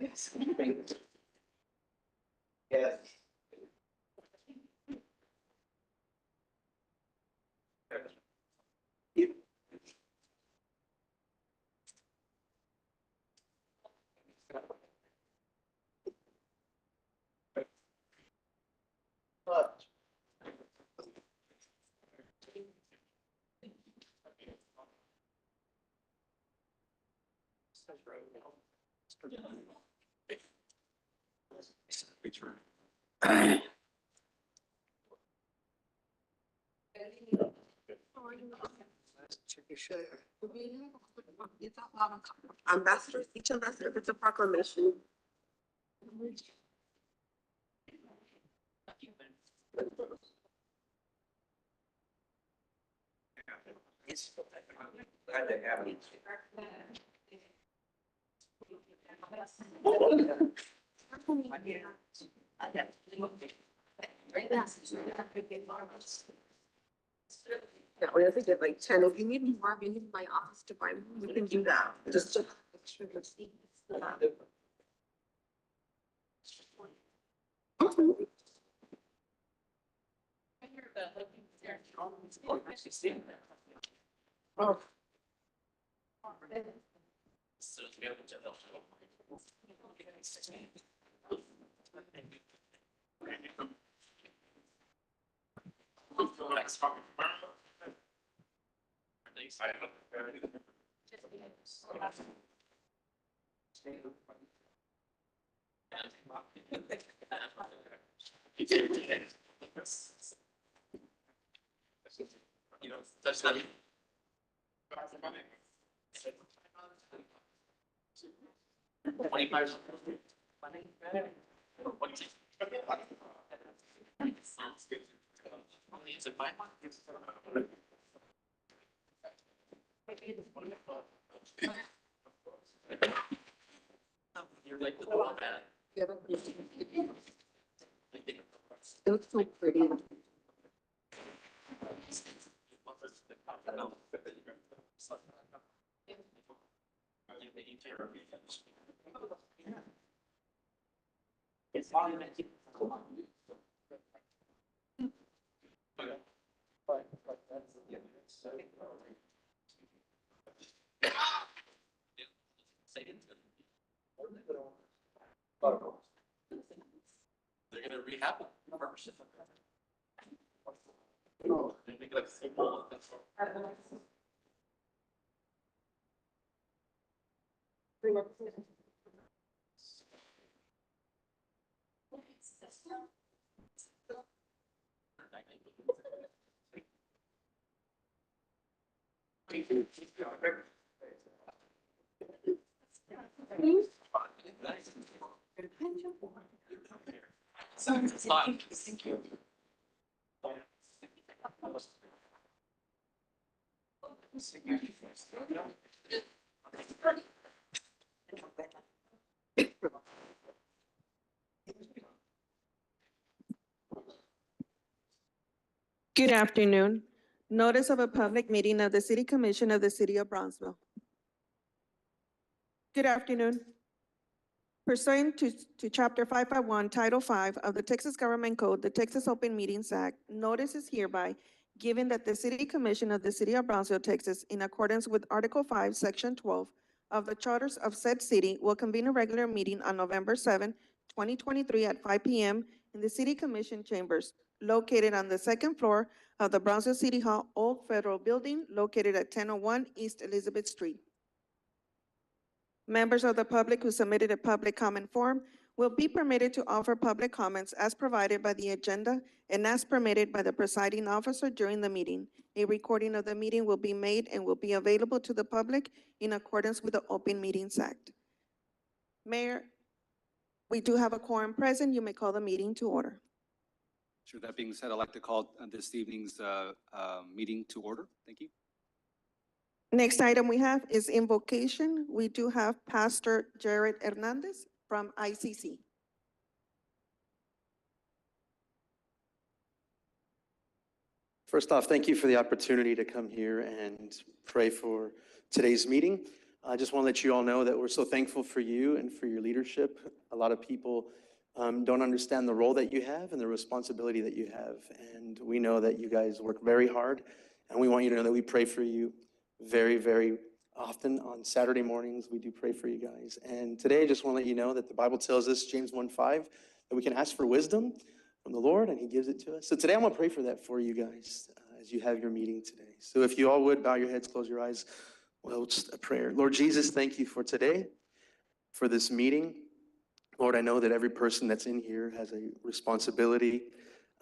Yes. Ambassadors, each ambassador gets a proclamation. Glad to have you. Yeah, we have to get like 10. If you need more, if you need my office to buy more, we can do that. Just to. Oh. You know, that's not. 25. Sounds good. Is it fine? You're like the one man. It looks so pretty. It's fine. They're gonna rehab it first. They make like a simple. Thank you. Good afternoon. Notice of a public meeting of the City Commission of the City of Brownsville. Good afternoon. Pursuant to Chapter 551, Title 5 of the Texas Government Code, the Texas Open Meetings Act, notice is hereby given that the City Commission of the City of Brownsville, Texas, in accordance with Article 5, Section 12 of the charters of said city, will convene a regular meeting on November 7, 2023 at 5 p.m. in the City Commission chambers located on the second floor of the Brownsville City Hall Old Federal Building located at 1001 East Elizabeth Street. Members of the public who submitted a public comment form will be permitted to offer public comments as provided by the agenda and as permitted by the presiding officer during the meeting. A recording of the meeting will be made and will be available to the public in accordance with the Open Meetings Act. Mayor, we do have a quorum present. You may call the meeting to order. Sure. That being said, I'd like to call this evening's meeting to order. Thank you. Next item we have is invocation. We do have Pastor Jared Hernandez from ICC. First off, thank you for the opportunity to come here and pray for today's meeting. I just want to let you all know that we're so thankful for you and for your leadership. A lot of people don't understand the role that you have and the responsibility that you have. And we know that you guys work very hard. And we want you to know that we pray for you very, very often on Saturday mornings. We do pray for you guys. And today I just want to let you know that the Bible tells us, James 1:5, that we can ask for wisdom from the Lord and he gives it to us. So today I'm going to pray for that for you guys as you have your meeting today. So if you all would bow your heads, close your eyes. Well, just a prayer. Lord Jesus, thank you for today, for this meeting. Lord, I know that every person that's in here has a responsibility.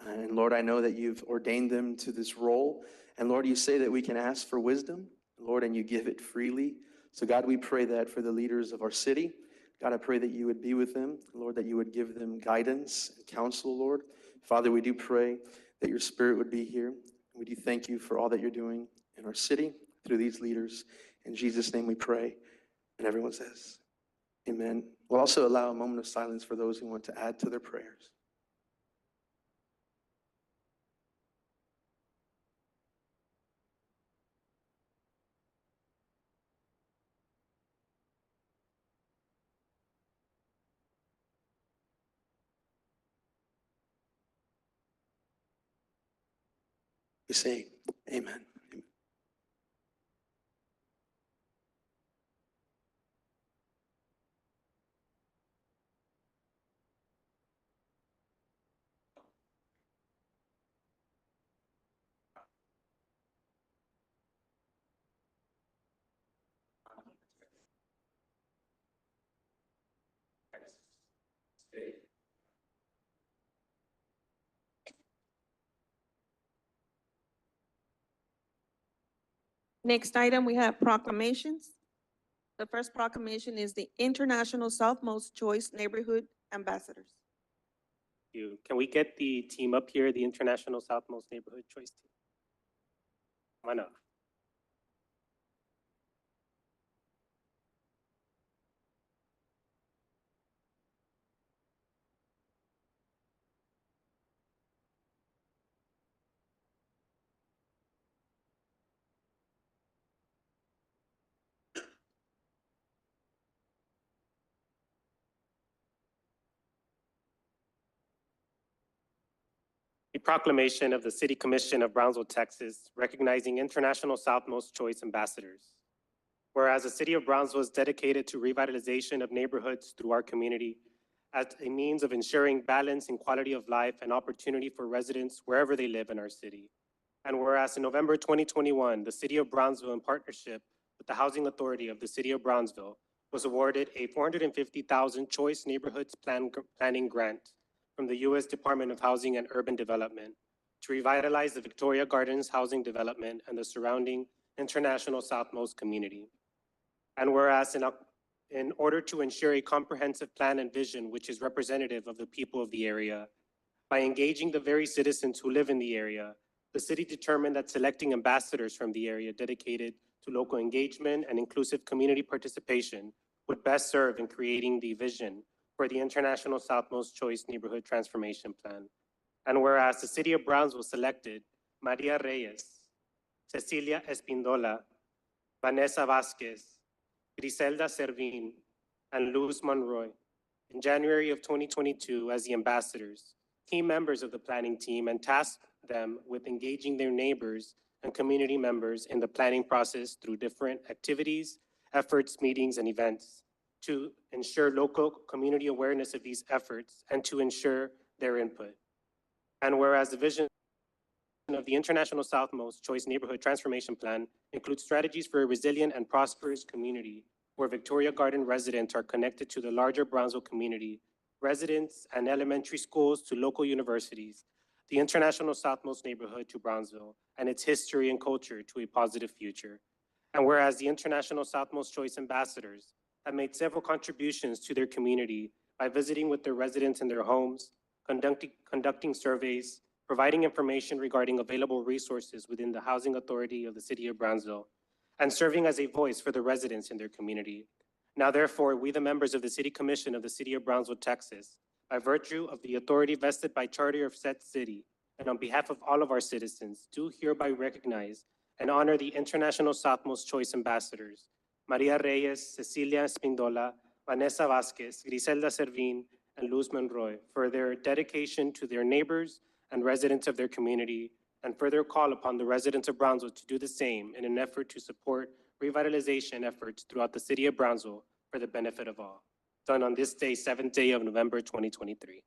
And Lord, I know that you've ordained them to this role. And Lord, you say that we can ask for wisdom, Lord, and you give it freely. So God, we pray that for the leaders of our city. God, I pray that you would be with them. Lord, that you would give them guidance and counsel, Lord. Father, we do pray that your spirit would be here. We do thank you for all that you're doing in our city through these leaders. In Jesus' name we pray. And everyone says, amen. We'll also allow a moment of silence for those who want to add to their prayers. We say, amen. Amen. Next item, we have proclamations. The first proclamation is the International Southmost Choice Neighborhood Ambassadors. Can we get the team up here, the International Southmost Neighborhood Choice team? Why not? A proclamation of the City Commission of Brownsville, Texas, recognizing International Southmost Choice Ambassadors. Whereas the City of Brownsville is dedicated to revitalization of neighborhoods through our community as a means of ensuring balance and quality of life and opportunity for residents wherever they live in our city. And whereas in November 2021, the City of Brownsville, in partnership with the Housing Authority of the City of Brownsville, was awarded a $450,000 Choice Neighborhoods Planning Grant from the U.S. Department of Housing and Urban Development to revitalize the Victoria Gardens housing development and the surrounding International Southmost community. And whereas in order to ensure a comprehensive plan and vision which is representative of the people of the area, by engaging the very citizens who live in the area, the city determined that selecting ambassadors from the area dedicated to local engagement and inclusive community participation would best serve in creating the vision for the International Southmost Choice Neighborhood Transformation Plan. And whereas the City of Brownsville selected Maria Reyes, Cecilia Espindola, Vanessa Vasquez, Griselda Servin, and Luz Monroy in January of 2022 as the ambassadors, key members of the planning team, and tasked them with engaging their neighbors and community members in the planning process through different activities, efforts, meetings, and events to ensure local community awareness of these efforts and to ensure their input. And whereas the vision of the International Southmost Choice Neighborhood Transformation Plan includes strategies for a resilient and prosperous community where Victoria Garden residents are connected to the larger Brownsville community, residents and elementary schools to local universities, the International Southmost Neighborhood to Brownsville, and its history and culture to a positive future. And whereas the International Southmost Choice ambassadors have made several contributions to their community by visiting with their residents in their homes, conducting surveys, providing information regarding available resources within the Housing Authority of the City of Brownsville, and serving as a voice for the residents in their community. Now, therefore, we, the members of the City Commission of the City of Brownsville, Texas, by virtue of the authority vested by charter of said city, and on behalf of all of our citizens, do hereby recognize and honor the International Southmost Choice ambassadors Maria Reyes, Cecilia Espindola, Vanessa Vasquez, Griselda Servin, and Luz Monroy for their dedication to their neighbors and residents of their community, and further call upon the residents of Brownsville to do the same in an effort to support revitalization efforts throughout the city of Brownsville for the benefit of all. Done on this day, 7th day of November, 2023.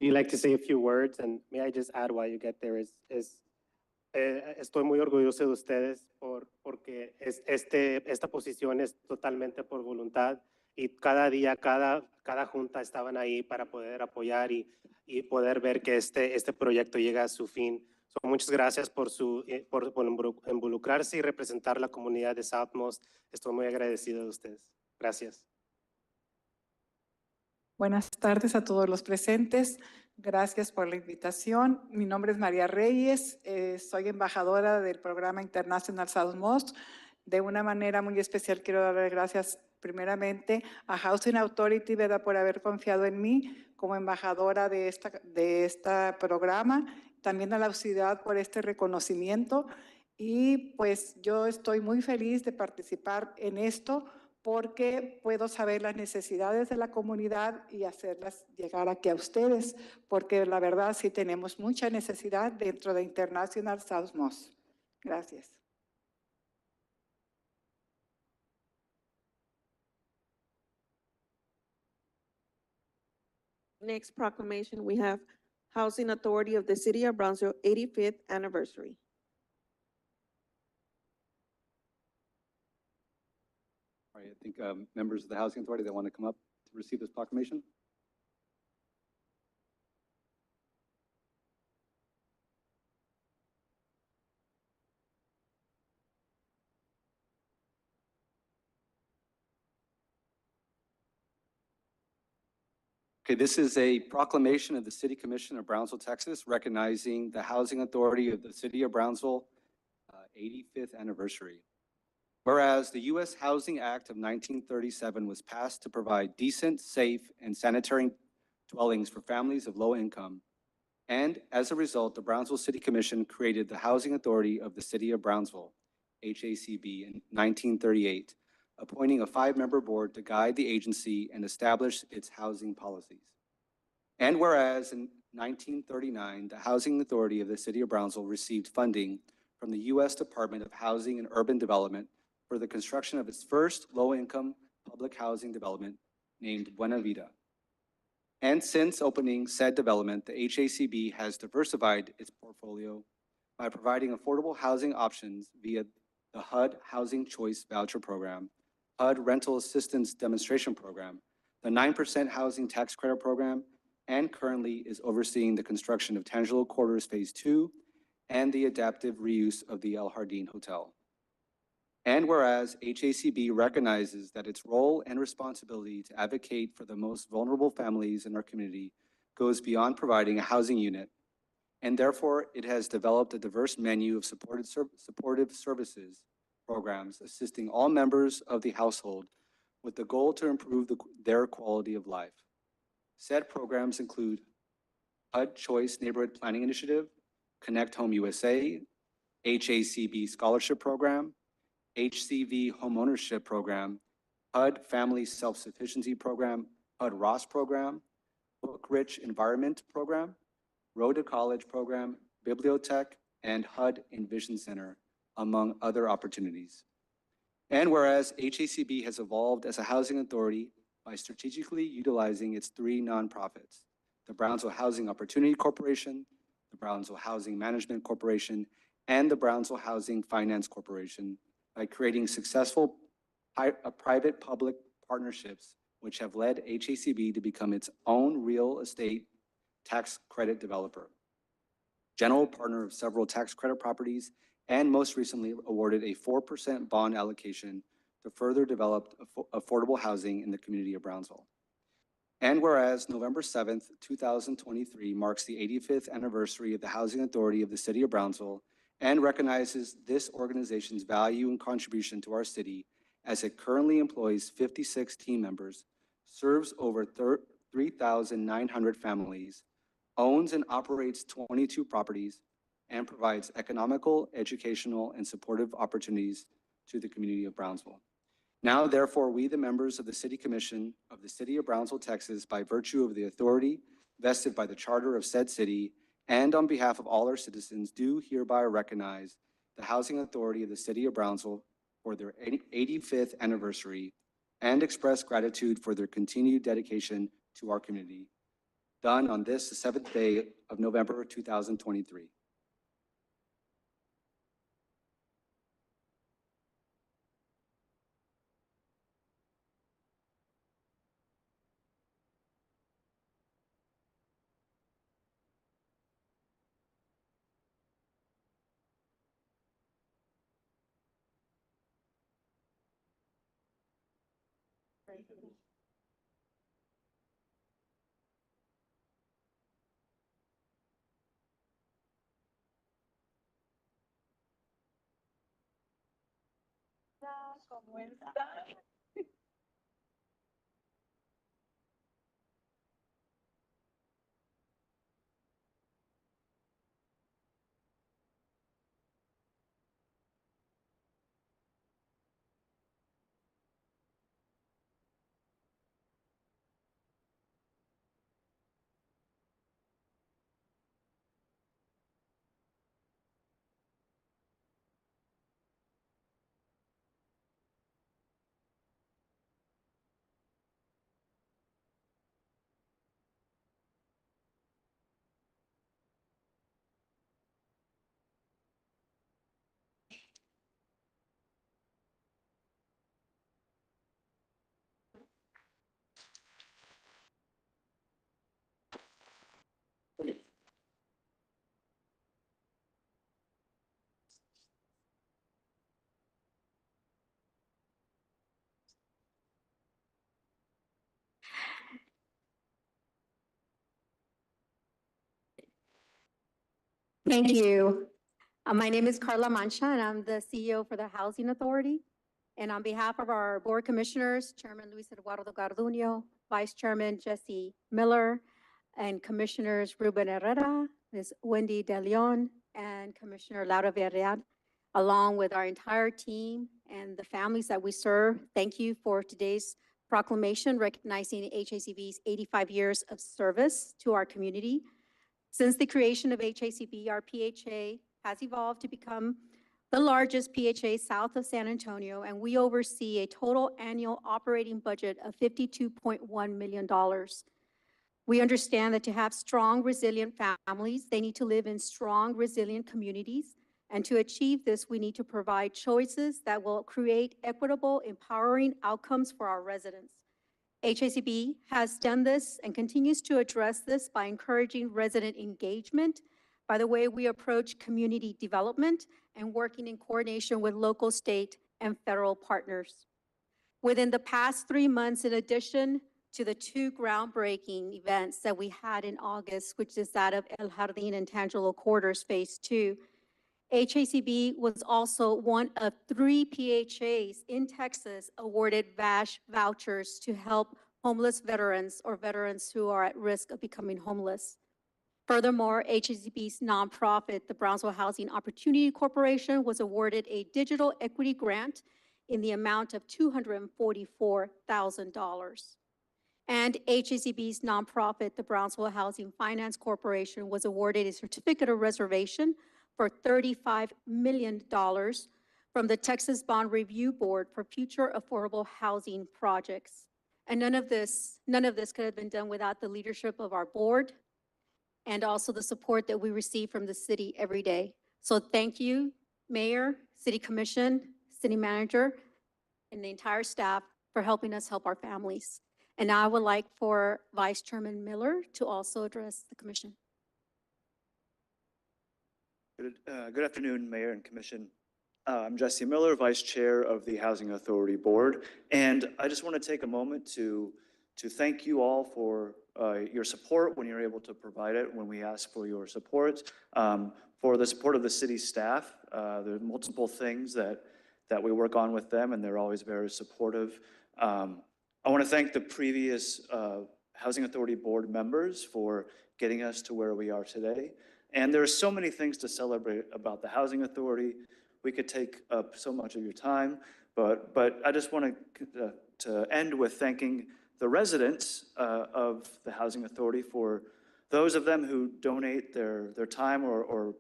You'd like to say a few words, and may I just add while you get there estoy muy orgulloso de ustedes porque esta posición es totalmente por voluntad y cada día, cada junta estaban ahí para poder apoyar y poder ver que este proyecto llega a su fin. So, muchas gracias por involucrarse y representar la comunidad de Southmost. Estoy muy agradecido de ustedes. Gracias. Buenas tardes a todos los presentes. Gracias por la invitación. Mi nombre es María Reyes. Soy embajadora del programa International Southmost. De una manera muy especial quiero darle gracias primeramente a Housing Authority, ¿verdad?, por haber confiado en mí como embajadora de este programa. También a la ciudad por este reconocimiento. Y pues yo estoy muy feliz de participar en esto, porque puedo saber las necesidades de la comunidad y hacerlas llegar aquí a ustedes, porque la verdad sí tenemos mucha necesidad dentro de International Southmost. Gracias. Next proclamation, we have Housing Authority of the City of Brownsville 85th anniversary. All right, I think members of the Housing Authority that want to come up to receive this proclamation. Okay, this is a proclamation of the City Commission of Brownsville, Texas, recognizing the Housing Authority of the City of Brownsville 85th anniversary. Whereas the U.S. Housing Act of 1937 was passed to provide decent, safe, and sanitary dwellings for families of low income. And as a result, the Brownsville City Commission created the Housing Authority of the City of Brownsville, HACB, in 1938, appointing a 5-member board to guide the agency and establish its housing policies. And whereas in 1939, the Housing Authority of the City of Brownsville received funding from the U.S. Department of Housing and Urban Development for the construction of its first low-income public housing development named Buena Vida. And since opening said development, the HACB has diversified its portfolio by providing affordable housing options via the HUD Housing Choice Voucher Program, HUD Rental Assistance Demonstration Program, the 9% Housing Tax Credit Program, and currently is overseeing the construction of Tangelo Quarters Phase 2 and the adaptive reuse of the El Jardín Hotel. And whereas HACB recognizes that its role and responsibility to advocate for the most vulnerable families in our community goes beyond providing a housing unit, and therefore it has developed a diverse menu of supportive services programs assisting all members of the household with the goal to improve their quality of life. Said programs include HUD Choice Neighborhood Planning Initiative, Connect Home USA, HACB Scholarship Program, HCV Homeownership Program, HUD Family Self-Sufficiency Program, HUD Ross Program, Book Rich Environment Program, Road to College Program, Bibliotech, and HUD Envision Center, among other opportunities. And whereas HACB has evolved as a housing authority by strategically utilizing its three nonprofits, the Brownsville Housing Opportunity Corporation, the Brownsville Housing Management Corporation, and the Brownsville Housing Finance Corporation, by creating successful private-public partnerships, which have led HACB to become its own real estate tax credit developer, general partner of several tax credit properties, and most recently awarded a 4% bond allocation to further develop affordable housing in the community of Brownsville. And whereas November 7th, 2023 marks the 85th anniversary of the Housing Authority of the City of Brownsville and recognizes this organization's value and contribution to our city, as it currently employs 56 team members, serves over 3,900 families, owns and operates 22 properties, and provides economical, educational, and supportive opportunities to the community of Brownsville. Now, therefore, we, the members of the City Commission of the City of Brownsville, Texas, by virtue of the authority vested by the charter of said city, and on behalf of all our citizens, do hereby recognize the Housing Authority of the City of Brownsville for their 85th anniversary and express gratitude for their continued dedication to our community. Done on this, the 7th day of November, 2023. Thank you. My name is Carla Mancha, and I'm the CEO for the Housing Authority. And on behalf of our board commissioners, Chairman Luis Eduardo Garduño, Vice Chairman Jesse Miller, and Commissioners Ruben Herrera, Ms. Wendy De Leon, and Commissioner Laura Villarreal, along with our entire team and the families that we serve, thank you for today's proclamation recognizing HACB's 85 years of service to our community. Since the creation of HACB, our PHA has evolved to become the largest PHA south of San Antonio, and we oversee a total annual operating budget of $52.1 million. We understand that to have strong, resilient families, they need to live in strong, resilient communities. And to achieve this, we need to provide choices that will create equitable, empowering outcomes for our residents. HACB has done this and continues to address this by encouraging resident engagement by the way we approach community development and working in coordination with local, state, and federal partners. Within the past 3 months, in addition to the 2 groundbreaking events that we had in August, which is that of El Jardín and Tangelo Quarters Phase 2, HACB was also one of 3 PHAs in Texas awarded VASH vouchers to help homeless veterans or veterans who are at risk of becoming homeless. Furthermore, HECB's nonprofit, the Brownsville Housing Opportunity Corporation, was awarded a digital equity grant in the amount of $244,000. And HECB's nonprofit, the Brownsville Housing Finance Corporation, was awarded a certificate of reservation for $35 million from the Texas Bond Review Board for future affordable housing projects. And none of this could have been done without the leadership of our board and also the support that we receive from the city every day. So thank you, Mayor, City Commission, City Manager, and the entire staff for helping us help our families. And now I would like for Vice Chairman Miller to also address the commission. Good afternoon, Mayor and Commission. I'm Jesse Miller, Vice Chair of the Housing Authority Board, and I just want to take a moment to thank you all for your support when you're able to provide it, when we ask for your support, for the support of the city staff. There are multiple things that we work on with them, and they're always very supportive. I want to thank the previous Housing Authority Board members for getting us to where we are today. And there are so many things to celebrate about the Housing Authority. We could take up so much of your time, but I just want to end with thanking the residents of the Housing Authority for those of them who donate their time or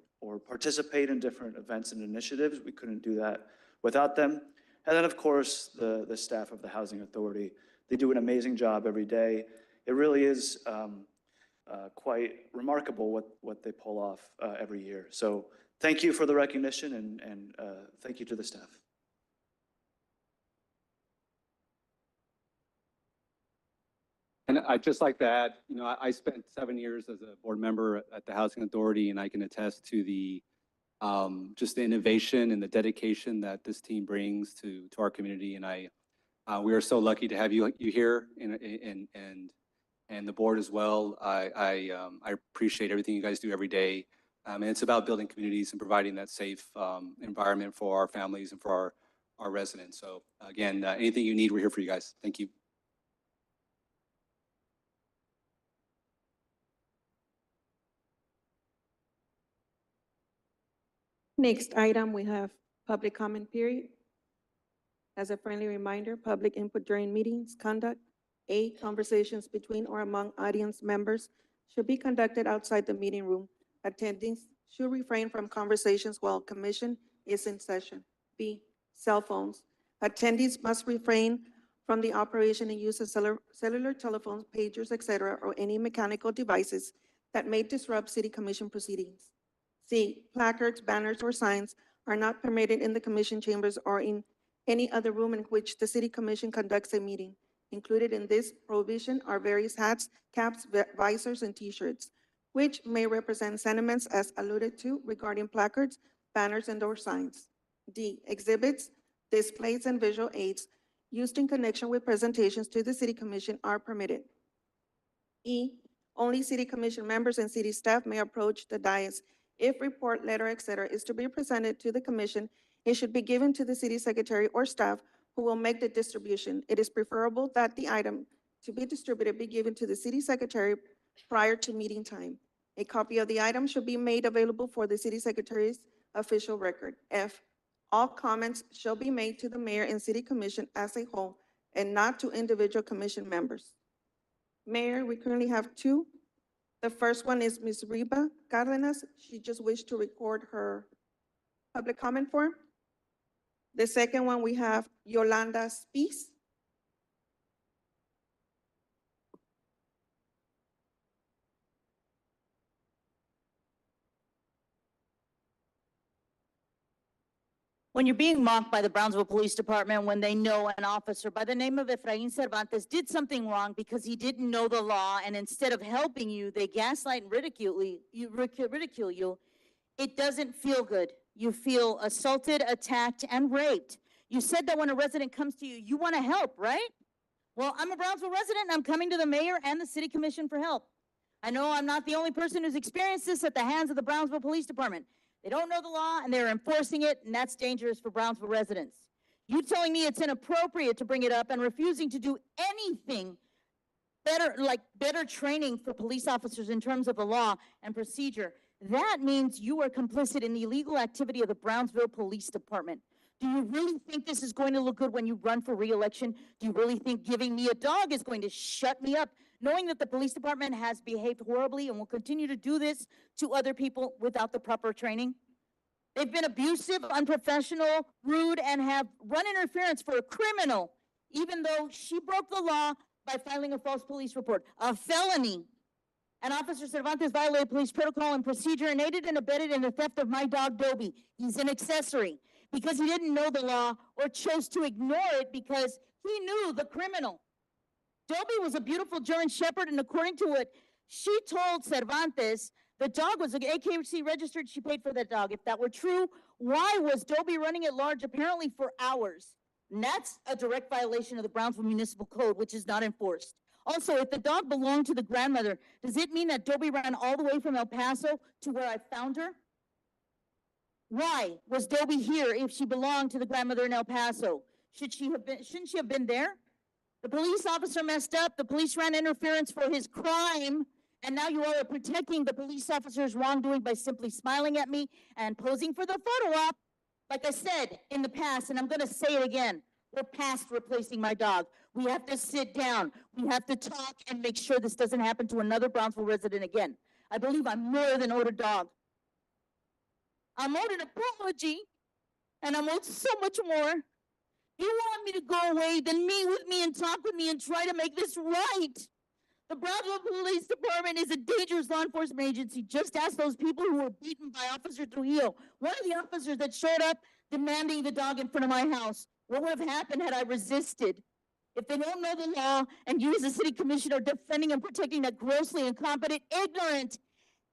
participate in different events and initiatives. We couldn't do that without them. And then, of course, the staff of the Housing Authority. They do an amazing job every day. It really is quite remarkable what they pull off every year. So thank you for the recognition, and thank you to the staff. And I'd just like to add, I spent 7 years as a board member at the Housing Authority, and I can attest to the just the innovation and the dedication that this team brings to our community. And we are so lucky to have you here and the board as well. I appreciate everything you guys do every day. And it's about building communities and providing that safe environment for our families and for our residents. So again, anything you need, we're here for you guys. Thank you. Next item, we have public comment period. As a friendly reminder, public input during meetings conduct, conversations between or among audience members should be conducted outside the meeting room. Attendees should refrain from conversations while commission is in session. B, cell phones. Attendees must refrain from the operation and use of cellular telephones, pagers, etc., or any mechanical devices that may disrupt city commission proceedings. C, placards, banners, or signs are not permitted in the commission chambers or in any other room in which the city commission conducts a meeting. Included in this prohibition are various hats, caps, visors, and t-shirts, which may represent sentiments as alluded to regarding placards, banners, and/or signs. D, exhibits, displays, and visual aids used in connection with presentations to the city commission are permitted. E, only city commission members and city staff may approach the dais. If report, letter, etc., is to be presented to the commission, it should be given to the city secretary or staff who will make the distribution. It is preferable that the item to be distributed be given to the city secretary prior to meeting time. A copy of the item should be made available for the city secretary's official record. F, all comments shall be made to the mayor and city commission as a whole and not to individual commission members. Mayor, we currently have two. The first one is Ms. Reba Cardenas. She just wished to record her public comment form. The second one, we have Yolanda Spies. When you're being mocked by the Brownsville Police Department, when they know an officer by the name of Efrain Cervantes did something wrong because he didn't know the law, and instead of helping you, they gaslight and ridicule you, it doesn't feel good. You feel assaulted, attacked, and raped. You said that when a resident comes to you, you want to help, right? Well, I'm a Brownsville resident, and I'm coming to the mayor and the city commission for help. I know I'm not the only person who's experienced this at the hands of the Brownsville Police Department. They don't know the law, and they're enforcing it, and that's dangerous for Brownsville residents. You telling me it's inappropriate to bring it up and refusing to do anything better training for police officers in terms of the law and procedure. That means you are complicit in the illegal activity of the Brownsville Police Department. Do you really think this is going to look good when you run for re-election? Do you really think giving me a dog is going to shut me up? Knowing that the police department has behaved horribly and will continue to do this to other people without the proper training? They've been abusive, unprofessional, rude, and have run interference for a criminal, even though she broke the law by filing a false police report, a felony. And Officer Cervantes violated police protocol and procedure and aided and abetted in the theft of my dog, Dobie. He's an accessory because he didn't know the law or chose to ignore it because he knew the criminal. Dobie was a beautiful German Shepherd, and according to what she told Cervantes, the dog was AKC registered. She paid for that dog. If that were true, why was Dobie running at large apparently for hours? And that's a direct violation of the Brownsville Municipal Code, which is not enforced. Also, if the dog belonged to the grandmother, does it mean that Dobie ran all the way from El Paso to where I found her? Why was Dobie here if she belonged to the grandmother in El Paso? Shouldn't she have been there? The police officer messed up. The police ran interference for his crime. And now you all are protecting the police officer's wrongdoing by simply smiling at me and posing for the photo op. Like I said in the past, and I'm going to say it again, we're past replacing my dog. We have to sit down. We have to talk and make sure this doesn't happen to another Brownsville resident again. I believe I'm more than owed a dog. I'm owed an apology, and I'm owed so much more. You want me to go away, then meet with me and talk with me and try to make this right. The Brownsville Police Department is a dangerous law enforcement agency. Just ask those people who were beaten by Officer Trujillo, one of the officers that showed up demanding the dog in front of my house. What would have happened had I resisted? If they don't know the law and you as a city commissioner defending and protecting that grossly incompetent, ignorant,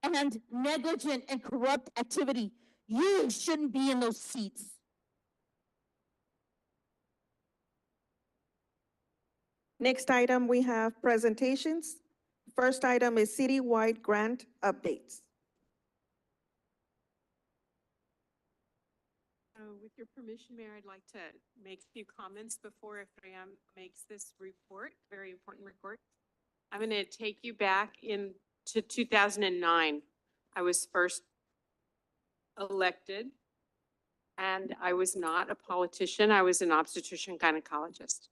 and negligent and corrupt activity, you shouldn't be in those seats. Next item, we have presentations. First item is citywide grant updates. With your permission, Mayor, I'd like to make a few comments before Ephraim makes this report, very important report. I'm going to take you back to 2009. I was first elected, and I was not a politician. I was an obstetrician gynecologist.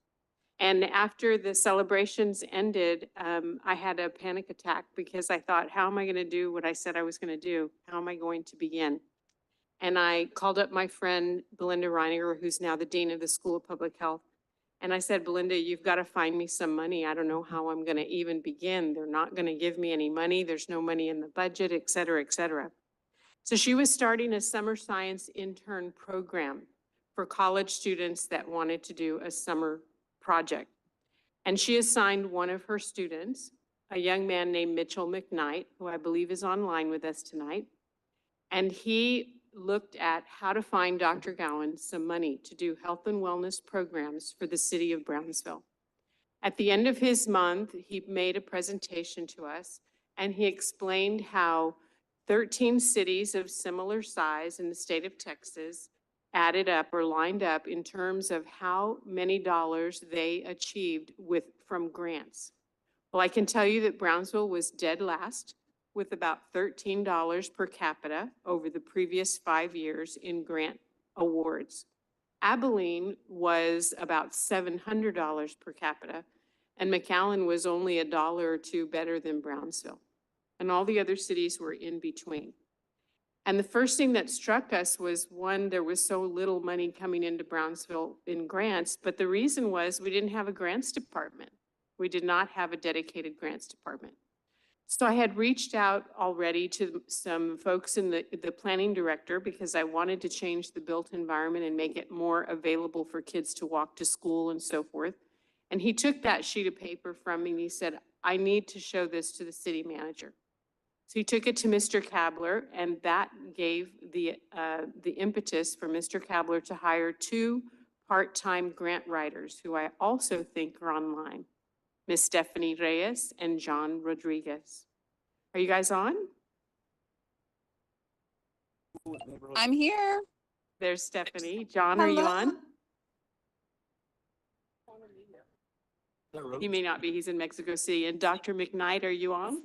And after the celebrations ended, I had a panic attack because I thought, how am I going to do what I said I was going to do? How am I going to begin? And I called up my friend, Belinda Reiniger, who's now the Dean of the School of Public Health. And I said, Belinda, you've got to find me some money. I don't know how I'm going to even begin. They're not going to give me any money. There's no money in the budget, et cetera, et cetera. So she was starting a summer science intern program for college students that wanted to do a summer project. And she assigned one of her students, a young man named Mitchell McKnight, who I believe is online with us tonight. And he looked at how to find Dr. Gowan some money to do health and wellness programs for the city of Brownsville. At the end of his month, he made a presentation to us, and he explained how 13 cities of similar size in the state of Texas added up or lined up in terms of how many dollars they achieved from grants. Well, I can tell you that Brownsville was dead last with about $13 per capita over the previous 5 years in grant awards. Abilene was about $700 per capita, and McAllen was only $1 or $2 better than Brownsville. And all the other cities were in between. And the first thing that struck us was, one, there was so little money coming into Brownsville in grants, but the reason was we didn't have a grants department. We did not have a dedicated grants department. So I had reached out already to some folks in the planning director because I wanted to change the built environment and make it more available for kids to walk to school and so forth. And he took that sheet of paper from me and he said, I need to show this to the city manager. So he took it to Mr. Kabler, and that gave the impetus for Mr. Kabler to hire 2 part-time grant writers who I also think are online, Miss Stephanie Reyes and John Rodriguez. Are you guys on? I'm here. There's Stephanie. John, are you on? He may not be, he's in Mexico City. And Dr. McKnight, are you on?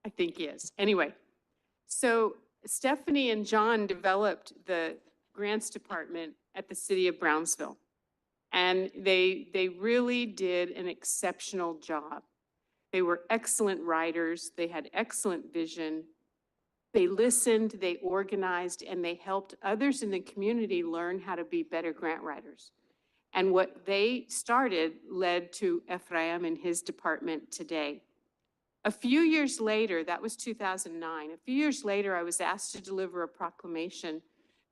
I think he is. Anyway, so Stephanie and John developed the grants department at the city of Brownsville. And they really did an exceptional job. They were excellent writers. They had excellent vision. They listened, they organized, and they helped others in the community learn how to be better grant writers. And what they started led to Ephraim and his department today. A few years later, that was 2009, a few years later, I was asked to deliver a proclamation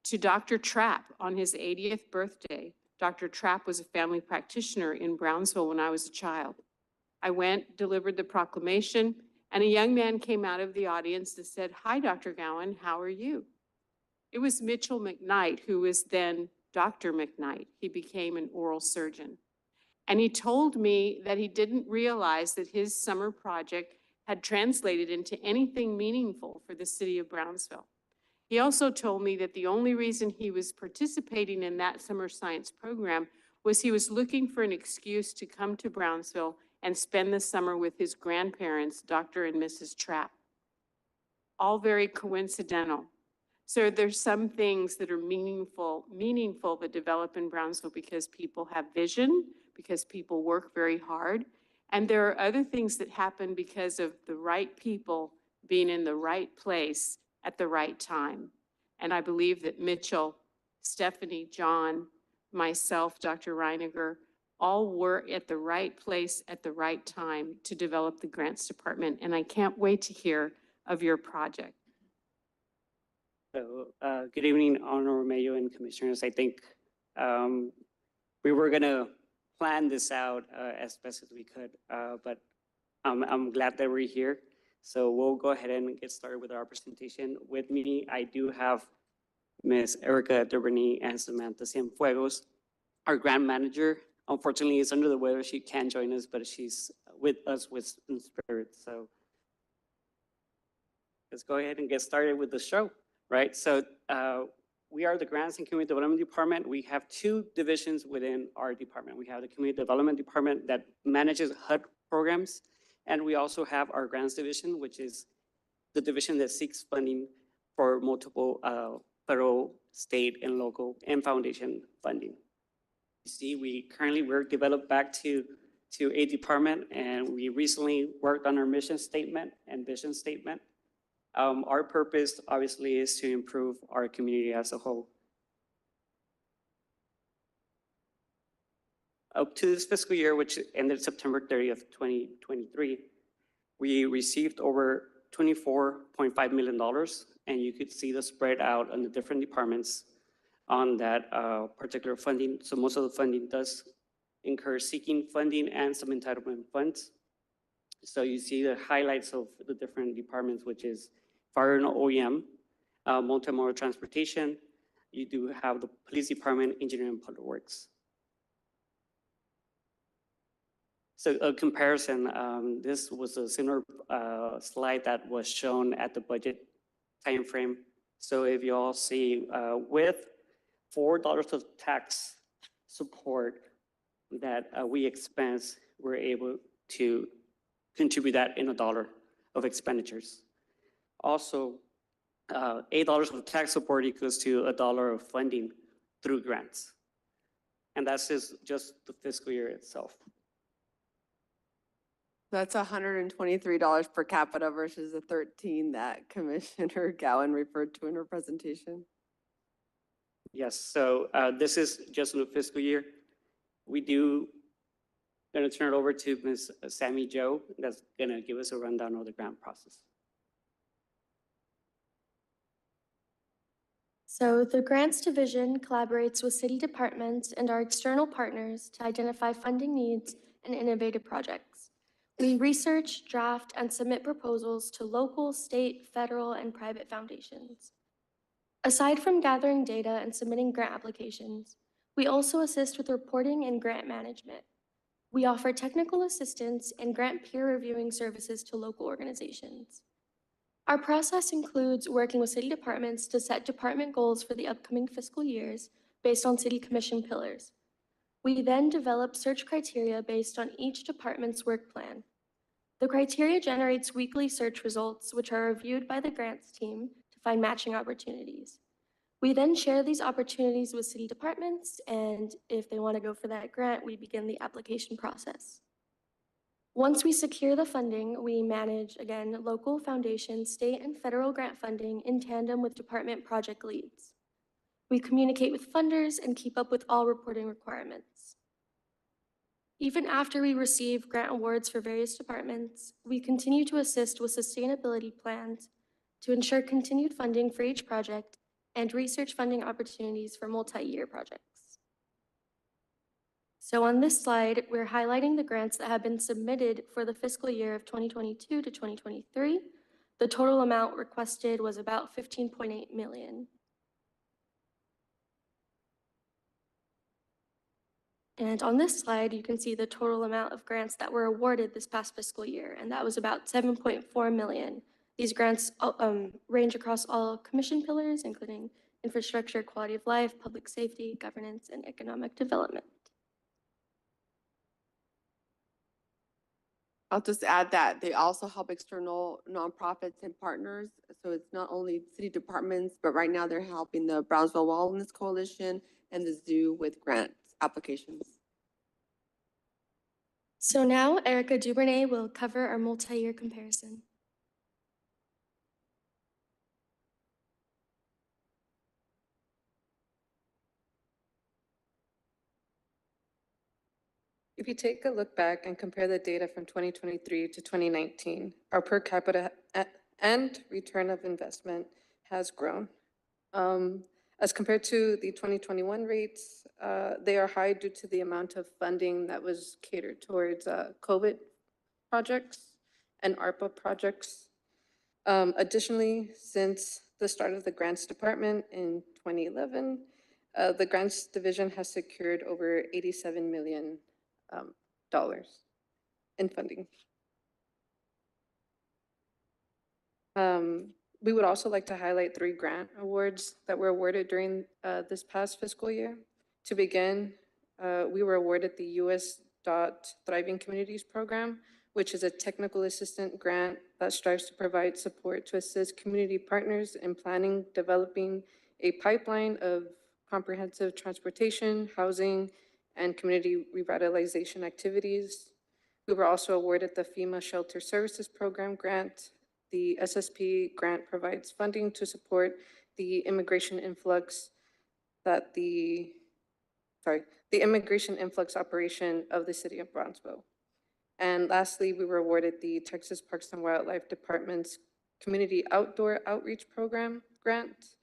to Dr. Trapp on his 80th birthday. Dr. Trapp was a family practitioner in Brownsville when I was a child. I went, delivered the proclamation, and a young man came out of the audience and said, "Hi, Dr. Gowan, how are you?" It was Mitchell McKnight, who was then Dr. McKnight. He became an oral surgeon. And he told me that he didn't realize that his summer project had translated into anything meaningful for the city of Brownsville. He also told me that the only reason he was participating in that summer science program was he was looking for an excuse to come to Brownsville and spend the summer with his grandparents, Dr. and Mrs. Trapp. All very coincidental. So there's some things that are meaningful that develop in Brownsville because people have vision, because people work very hard. And there are other things that happen because of the right people being in the right place at the right time. And I believe that Mitchell, Stephanie, John, myself, Dr. Reiniger, all were at the right place at the right time to develop the grants department. And I can't wait to hear of your project. So, good evening, Honorable Mayor and Commissioners. I think we were gonna plan this out as best as we could, but I'm glad that we're here. So we'll go ahead and get started with our presentation. With me, I do have Ms. Erica Duvernay and Samantha Cienfuegos, our grant manager. Unfortunately, is under the weather. She can't join us, but she's with us in spirit. So let's go ahead and get started with the show, right? So we are the Grants and Community Development Department. We have two divisions within our department. We have the Community Development Department that manages HUD programs, and we also have our Grants Division, which is the division that seeks funding for multiple federal, state, and local and foundation funding. You see, we're developed back to a department, and we recently worked on our mission statement and vision statement. Our purpose, obviously, is to improve our community as a whole. Up to this fiscal year, which ended September 30th, 2023, we received over $24.5 million, and you could see the spread out on the different departments on that particular funding. So most of the funding does incur seeking funding and some entitlement funds. So you see the highlights of the different departments, which is Fire and OEM, multimodal transportation. You do have the police department, engineering and public works. So a comparison, this was a similar slide that was shown at the budget timeframe. So if you all see with $4 of tax support that we expense, we're able to contribute that in $1 of expenditures. Also, $8 of tax support equals to $1 of funding through grants. And that's just the fiscal year itself. That's $123 per capita versus the 13 that Commissioner Gowan referred to in her presentation. Yes, so this is just in the fiscal year. We do going to turn it over to Ms. Sammy Jo, that's going to give us a rundown of the grant process. So the Grants Division collaborates with city departments and our external partners to identify funding needs and innovative projects. We research, draft, and submit proposals to local, state, federal, and private foundations. Aside from gathering data and submitting grant applications, we also assist with reporting and grant management. We offer technical assistance and grant peer reviewing services to local organizations. Our process includes working with city departments to set department goals for the upcoming fiscal years based on City Commission pillars. We then develop search criteria based on each department's work plan. The criteria generates weekly search results, which are reviewed by the grants team to find matching opportunities. We then share these opportunities with city departments, and if they want to go for that grant, we begin the application process. Once we secure the funding, we manage, again, local, foundation, state, and federal grant funding in tandem with department project leads. We communicate with funders and keep up with all reporting requirements. Even after we receive grant awards for various departments, we continue to assist with sustainability plans to ensure continued funding for each project and research funding opportunities for multi-year projects. So on this slide, we're highlighting the grants that have been submitted for the fiscal year of 2022 to 2023. The total amount requested was about 15.8 million. And on this slide, you can see the total amount of grants that were awarded this past fiscal year, and that was about 7.4 million. These grants range across all commission pillars, including infrastructure, quality of life, public safety, governance, and economic development. I'll just add that they also help external nonprofits and partners. So it's not only city departments, but right now they're helping the Brownsville Wellness Coalition and the zoo with grant applications. So now Erica Duvernay will cover our multi-year comparison. If you take a look back and compare the data from 2023 to 2019, our per capita and return of investment has grown. As compared to the 2021 rates, they are high due to the amount of funding that was catered towards COVID projects and ARPA projects. Additionally, since the start of the grants department in 2011, the grants division has secured over $87 million in funding. We would also like to highlight 3 grant awards that were awarded during this past fiscal year. To begin, we were awarded the U.S. Thriving Communities Program, which is a technical assistant grant that strives to provide support to assist community partners in planning, developing a pipeline of comprehensive transportation, housing, and community revitalization activities. We were also awarded the FEMA Shelter Services Program grant. The SSP grant provides funding to support the immigration influx immigration influx operation of the city of Brownsville. And lastly, we were awarded the Texas Parks and Wildlife Department's Community Outdoor Outreach Program grant.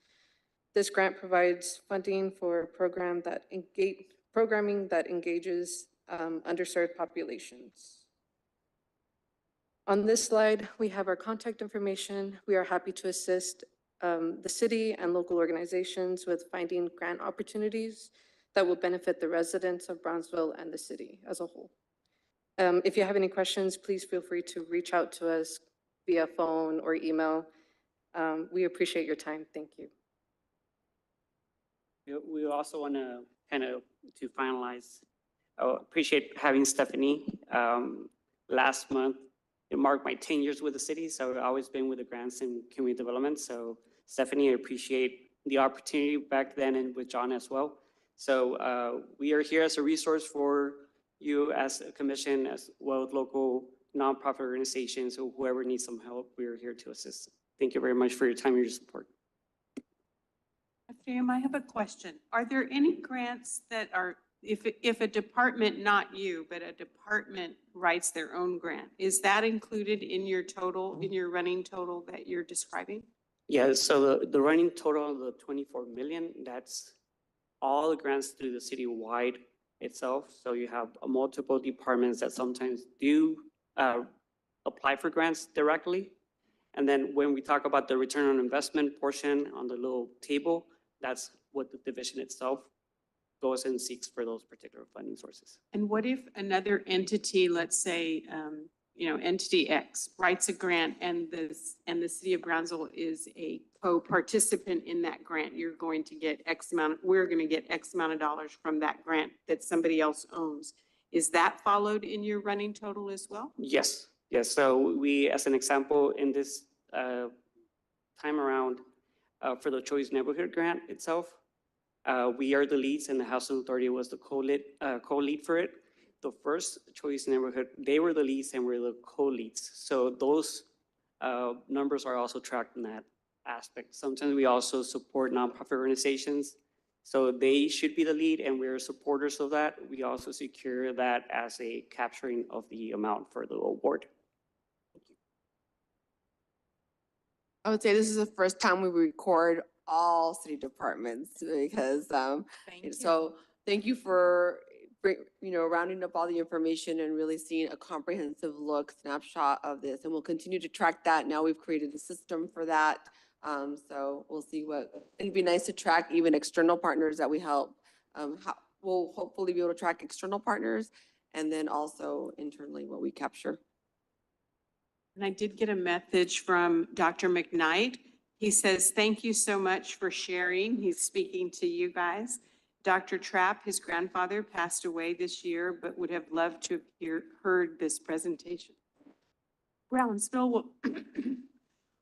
This grant provides funding for programming that engages underserved populations. On this slide, we have our contact information. We are happy to assist the city and local organizations with finding grant opportunities that will benefit the residents of Brownsville and the city as a whole. If you have any questions, please feel free to reach out to us via phone or email. We appreciate your time. Thank you. We also want to to finalize, I appreciate having Stephanie. Last month, it marked my 10 years with the city, so I've always been with the grants and community development. So Stephanie, I appreciate the opportunity back then and with John as well. So we are here as a resource for you as a commission, as well as local nonprofit organizations, or whoever needs some help, we are here to assist. Thank you very much for your time and your support. Ephraim, I have a question. Are there any grants that are, if a department, not you, but a department writes their own grant, is that included in your total, in your running total that you're describing? Yeah, so the running total of the 24 million, that's all the grants through the city-wide itself. So you have multiple departments that sometimes do apply for grants directly. And then when we talk about the return on investment portion on the little table, that's what the division itself goes and seeks for those particular funding sources. And what if another entity, let's say entity X writes a grant and the city of Brownsville is a co-participant in that grant, you're going to get we're going to get X amount of dollars from that grant that somebody else owns. Is that followed in your running total as well? Yes, yes. So we, as an example, in this time around, for the Choice Neighborhood Grant itself, we are the leads and the Housing Authority was the co-lead for it. The first Choice Neighborhood, they were the leads and we're the co-leads. So those numbers are also tracked in that aspect. Sometimes we also support nonprofit organizations. So they should be the lead and we're supporters of that. We also secure that as a capturing of the amount for the award. I would say this is the first time we record all city departments because, so thank you for, rounding up all the information and really seeing a comprehensive snapshot of this. And we'll continue to track that. Now we've created a system for that. So we'll see it'd be nice to track even external partners that we help. We'll hopefully be able to track external partners and then also internally what we capture. And I did get a message from Dr. McKnight. He says, thank you so much for sharing. He's speaking to you guys. Dr. Trapp, his grandfather passed away this year, but would have loved to have heard this presentation. Brownsville will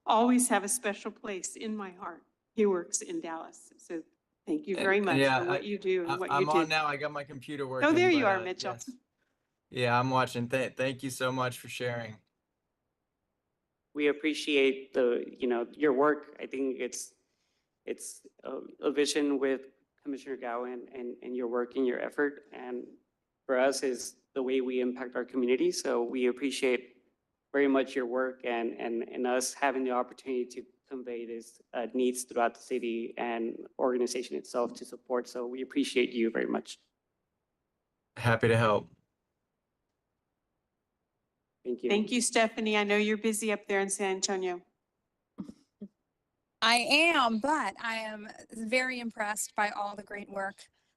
always have a special place in my heart. He works in Dallas. So thank you very much for what you do and what you do. I'm on now. I got my computer working. Oh, there you are, Mitchell. Yes. Yeah, I'm watching. Thank you so much for sharing. We appreciate your work. I think it's a vision with Commissioner Gowan and your work and your effort. And for us is the way we impact our community. So we appreciate very much your work and us having the opportunity to convey this needs throughout the city and organization itself to support. So we appreciate you very much. Happy to help. Thank you. Thank you, Stephanie. I know you're busy up there in San Antonio. I am, but I am very impressed by all the great work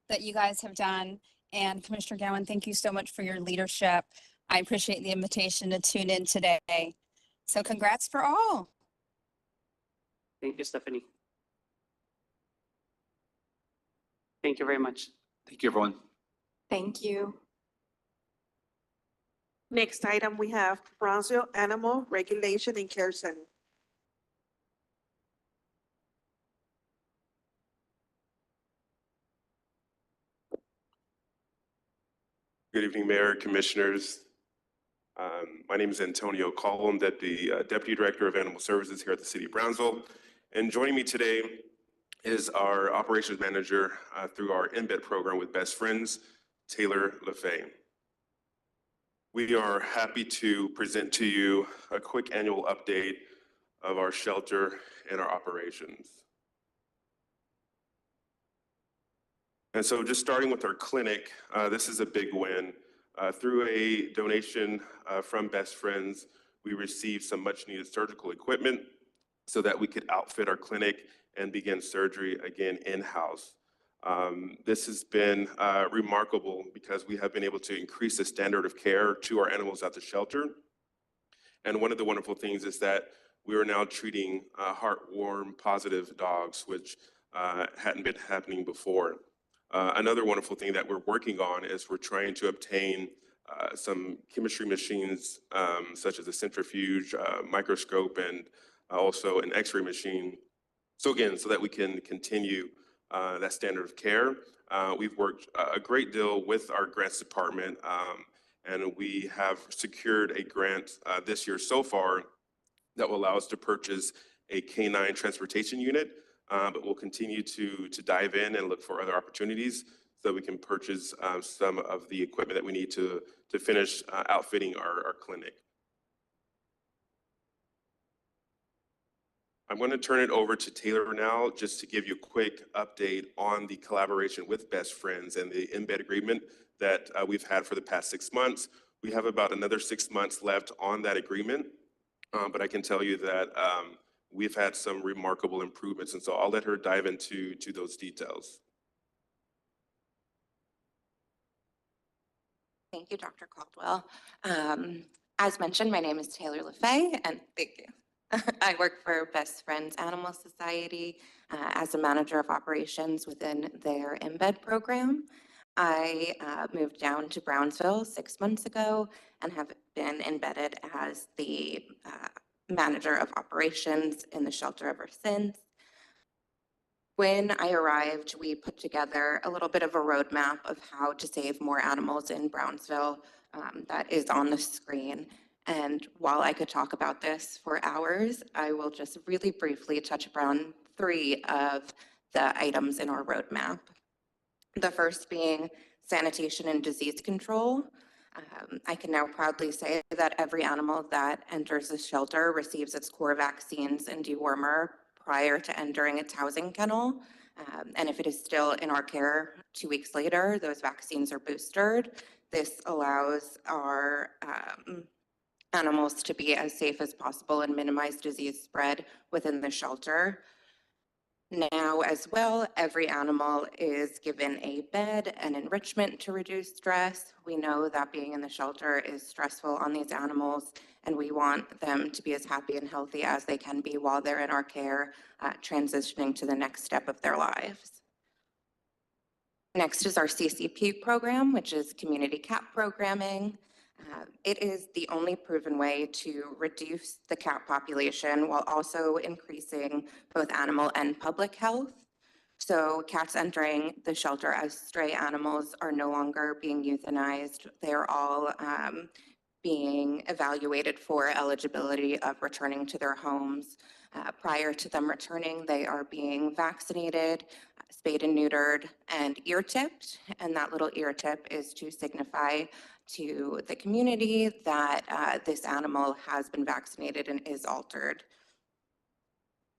that you guys have done. And Commissioner Gowan, thank you so much for your leadership. I appreciate the invitation to tune in today. So congrats for all. Thank you, Stephanie. Thank you very much. Thank you, everyone. Thank you. Next item, we have Brownsville Animal Regulation and Care Center. Good evening, Mayor, Commissioners. My name is Antonio Call. I'm the Deputy Director of Animal Services here at the City of Brownsville. And joining me today is our Operations Manager through our embed program with Best Friends, Taylor LaFay. We are happy to present to you a quick annual update of our shelter and our operations. And so just starting with our clinic, this is a big win. Through a donation from Best Friends, we received some much needed surgical equipment so that we could outfit our clinic and begin surgery again in-house. This has been remarkable because we have been able to increase the standard of care to our animals at the shelter. And one of the wonderful things is that we are now treating heartworm positive dogs, which hadn't been happening before. Another wonderful thing that we're working on is we're trying to obtain some chemistry machines, such as a centrifuge, microscope, and also an x-ray machine. So again, so that we can continue that standard of care. We've worked a great deal with our grants department, and we have secured a grant this year so far that will allow us to purchase a canine transportation unit. But we'll continue to dive in and look for other opportunities so that we can purchase some of the equipment that we need to finish outfitting our clinic. I'm going to turn it over to Taylor now just to give you a quick update on the collaboration with Best Friends and the embed agreement that we've had for the past 6 months. We have about another 6 months left on that agreement, but I can tell you that we've had some remarkable improvements, and so I'll let her dive into those details. Thank you, Dr. Caldwell. As mentioned, my name is Taylor LaFay, and thank you. I work for Best Friends Animal Society as a manager of operations within their embed program. I moved down to Brownsville 6 months ago and have been embedded as the manager of operations in the shelter ever since. When I arrived, we put together a little bit of a roadmap of how to save more animals in Brownsville that is on the screen. And while I could talk about this for hours, I will just really briefly touch upon 3 of the items in our roadmap. The first being sanitation and disease control. I can now proudly say that every animal that enters the shelter receives its core vaccines and dewormer prior to entering its housing kennel. And if it is still in our care 2 weeks later, those vaccines are boosted. This allows our animals to be as safe as possible and minimize disease spread within the shelter. Now, as well, every animal is given a bed and enrichment to reduce stress. We know that being in the shelter is stressful on these animals, and we want them to be as happy and healthy as they can be while they're in our care, transitioning to the next step of their lives. Next is our CCP program, which is community cat programming. It is the only proven way to reduce the cat population while also increasing both animal and public health. So cats entering the shelter as stray animals are no longer being euthanized. They're all being evaluated for eligibility of returning to their homes. Prior to them returning, they are being vaccinated, spayed and neutered, and ear tipped. And that little ear tip is to signify to the community that this animal has been vaccinated and is altered.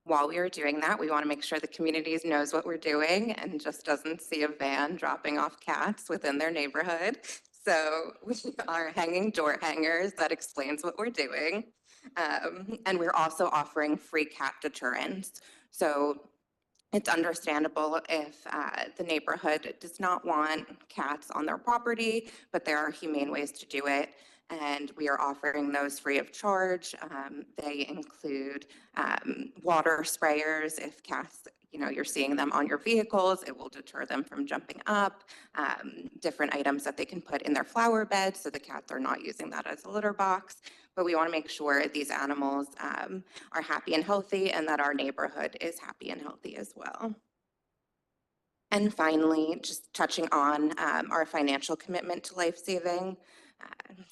While we are doing that, we want to make sure the community knows what we're doing and just doesn't see a van dropping off cats within their neighborhood. So we are hanging door hangers that explains what we're doing. And we're also offering free cat deterrents. So it's understandable if the neighborhood does not want cats on their property, but there are humane ways to do it. And we are offering those free of charge. They include water sprayers. If cats, you're seeing them on your vehicles, it will deter them from jumping up. Different items that they can put in their flower beds so the cats are not using that as a litter box. But we want to make sure these animals are happy and healthy and that our neighborhood is happy and healthy as well. And finally, just touching on our financial commitment to life saving.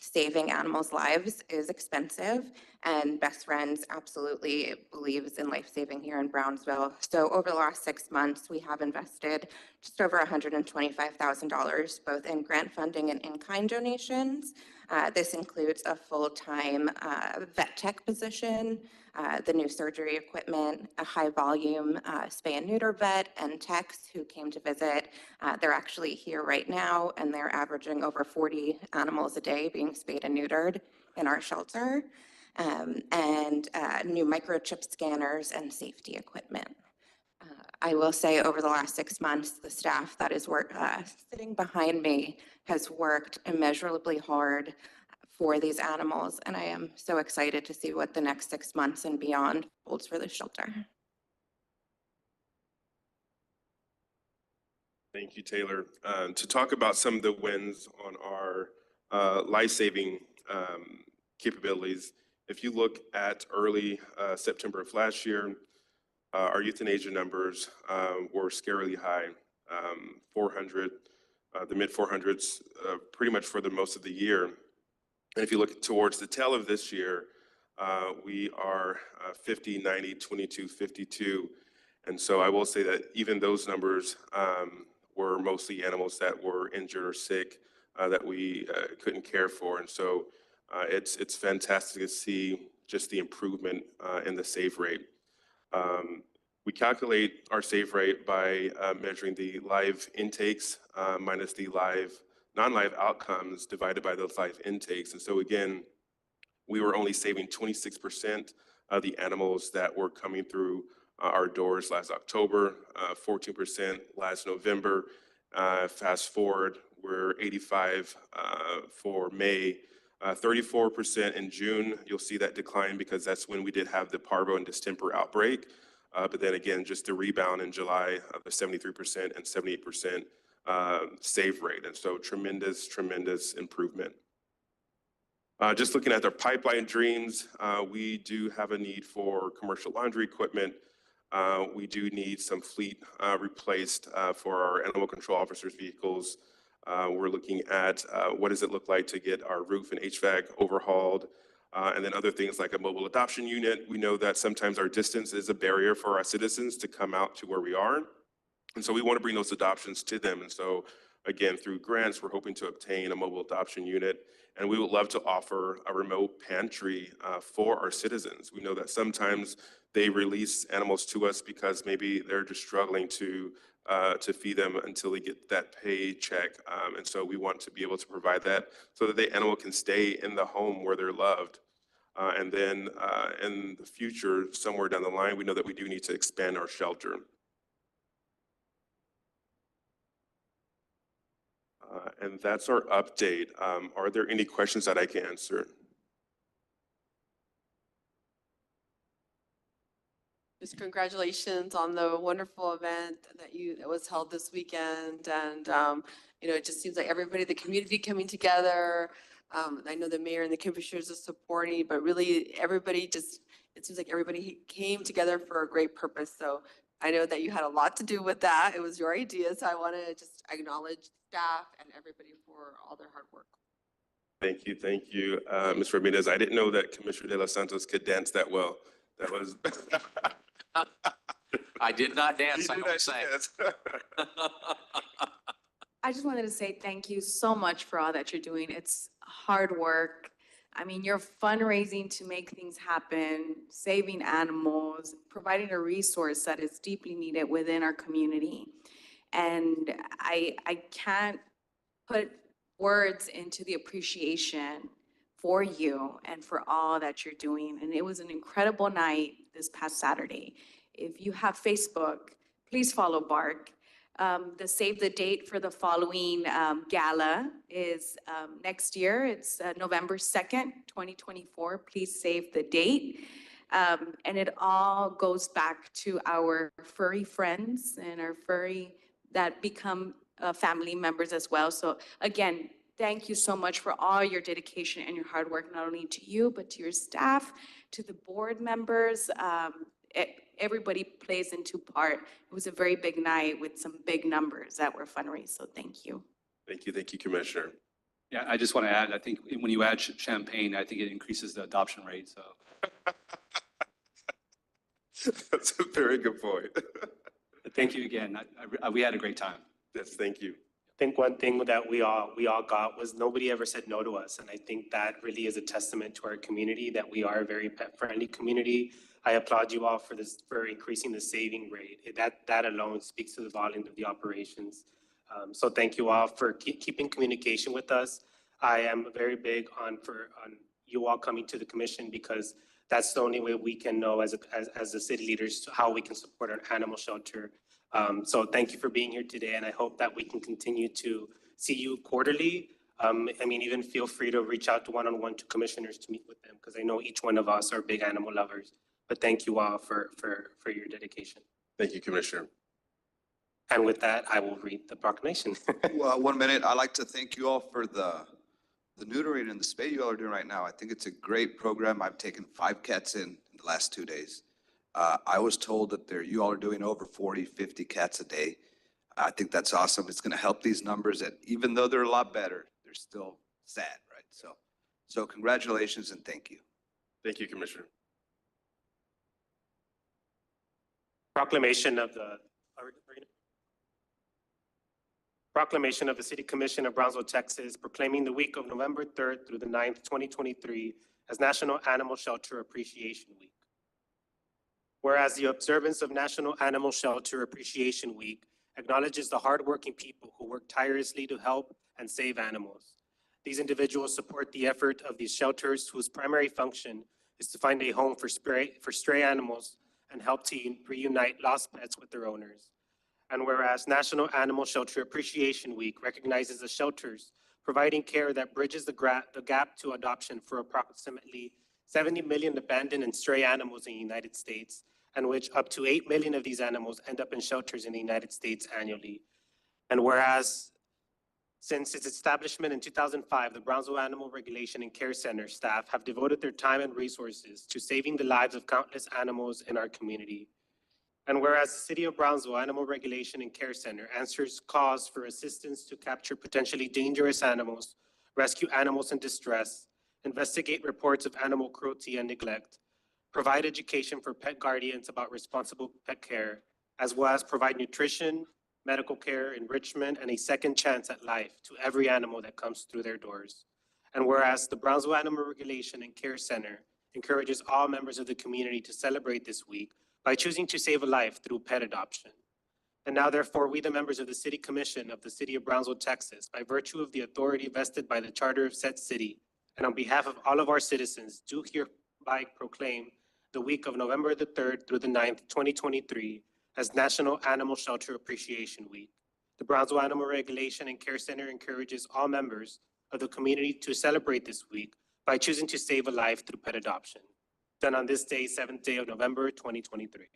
Saving animals' lives is expensive, and Best Friends absolutely believes in life saving here in Brownsville. So over the last 6 months, we have invested just over $125,000, both in grant funding and in-kind donations. This includes a full-time vet tech position, the new surgery equipment, a high-volume spay and neuter vet, and techs who came to visit. They're actually here right now, and they're averaging over 40 animals a day being spayed and neutered in our shelter, and new microchip scanners and safety equipment. I will say over the last 6 months, the staff that is sitting behind me has worked immeasurably hard for these animals, and I am so excited to see what the next 6 months and beyond holds for the shelter. Thank you, Taylor. To talk about some of the wins on our life-saving capabilities, if you look at early September of last year, our euthanasia numbers were scarily high, 400, the mid 400s, pretty much for the most of the year. And if you look towards the tail of this year, we are 50, 90, 22, 52. And so I will say that even those numbers were mostly animals that were injured or sick that we couldn't care for. And so it's fantastic to see just the improvement in the save rate. We calculate our save rate by measuring the live intakes minus the non-live outcomes divided by those live intakes. And so again, we were only saving 26% of the animals that were coming through our doors last October, 14% last November. Fast forward, we're 85 for May, 34% in June. You'll see that decline because that's when we did have the parvo and distemper outbreak. But then again, just the rebound in July of the 73% and 78% save rate. And so tremendous, tremendous improvement. Just looking at their pipeline dreams, we do have a need for commercial laundry equipment. We do need some fleet replaced for our animal control officers' vehicles. We're looking at what does it look like to get our roof and HVAC overhauled, and then other things like a mobile adoption unit. We know that sometimes our distance is a barrier for our citizens to come out to where we are. And so we want to bring those adoptions to them. And so again, through grants, we're hoping to obtain a mobile adoption unit. And we would love to offer a remote pantry for our citizens. We know that sometimes they release animals to us because maybe they're just struggling to feed them until they get that paycheck. And so we want to be able to provide that so that the animal can stay in the home where they're loved. And then in the future, somewhere down the line, we know that we do need to expand our shelter. And that's our update. Are there any questions that I can answer? Just congratulations on the wonderful event that was held this weekend. And, it just seems like everybody, the community coming together. I know the mayor and the commissioners are supporting, but really everybody it seems like everybody came together for a great purpose. So I know that you had a lot to do with that. It was your idea. So I want to just acknowledge staff and everybody for all their hard work. Thank you, Ms. Ramirez. I didn't know that Commissioner De Los Santos could dance that well. That was. I did not dance, I don't say. I just wanted to say thank you so much for all that you're doing. It's hard work. I mean, you're fundraising to make things happen, saving animals, providing a resource that is deeply needed within our community. And I can't put words into the appreciation for you and for all that you're doing. And it was an incredible night this past Saturday. If you have Facebook, please follow BARC. The save the date for the following gala is next year. It's November 2nd, 2024. Please save the date. And it all goes back to our furry friends and our furry that become family members as well. So again, thank you so much for all your dedication and your hard work, not only to you, but to your staff, to the board members. Everybody plays into part. It was a very big night with some big numbers that were fundraised. So thank you. Thank you, Commissioner. Yeah, I just want to add, I think when you add champagne, I think it increases the adoption rate, so. That's a very good point. Thank you again. We had a great time. Yes, thank you. I think one thing that we all got was nobody ever said no to us. And I think that really is a testament to our community, that we are a very pet-friendly community. I applaud you all for increasing the saving rate. That alone speaks to the volume of the operations. So thank you all for keeping communication with us. I am very big on you all coming to the commission, because that's the only way we can know as the city leaders how we can support our animal shelter. So thank you for being here today, and I hope that we can continue to see you quarterly. Even feel free to reach out to one-on-one to commissioners to meet with them, because I know each one of us are big animal lovers. But thank you all for your dedication. Thank you, Commissioner. And with that, I will read the proclamation. Well, 1 minute. I'd like to thank you all for the neutering and the spay you all are doing right now. I think it's a great program. I've taken 5 cats in the last 2 days. I was told that you all are doing over 40, 50 cats a day. I think that's awesome. It's going to help these numbers, that even though they're a lot better, they're still sad, right? So congratulations and thank you. Thank you, Commissioner. Proclamation of the City Commission of Brownsville, Texas, proclaiming the week of November 3rd through the 9th, 2023 as National Animal Shelter Appreciation Week. Whereas the observance of National Animal Shelter Appreciation Week acknowledges the hardworking people who work tirelessly to help and save animals. These individuals support the effort of these shelters, whose primary function is to find a home for stray animals and help to reunite lost pets with their owners. And whereas National Animal Shelter Appreciation Week recognizes the shelters providing care that bridges the gap to adoption for approximately 70 million abandoned and stray animals in the United States, and which up to 8 million of these animals end up in shelters in the United States annually. And whereas since its establishment in 2005, the Brownsville Animal Regulation and Care Center staff have devoted their time and resources to saving the lives of countless animals in our community. And whereas the City of Brownsville Animal Regulation and Care Center answers calls for assistance to capture potentially dangerous animals, rescue animals in distress, investigate reports of animal cruelty and neglect, provide education for pet guardians about responsible pet care, as well as provide nutrition, medical care, enrichment, and a second chance at life to every animal that comes through their doors. And whereas the Brownsville Animal Regulation and Care Center encourages all members of the community to celebrate this week by choosing to save a life through pet adoption. And now therefore, we the members of the City Commission of the City of Brownsville, Texas, by virtue of the authority vested by the Charter of said city, and on behalf of all of our citizens, do hereby proclaim the week of November the 3rd through the 9th, 2023, as National Animal Shelter Appreciation Week. The Brownsville Animal Regulation and Care Center encourages all members of the community to celebrate this week by choosing to save a life through pet adoption. Done on this day, 7th day of November, 2023.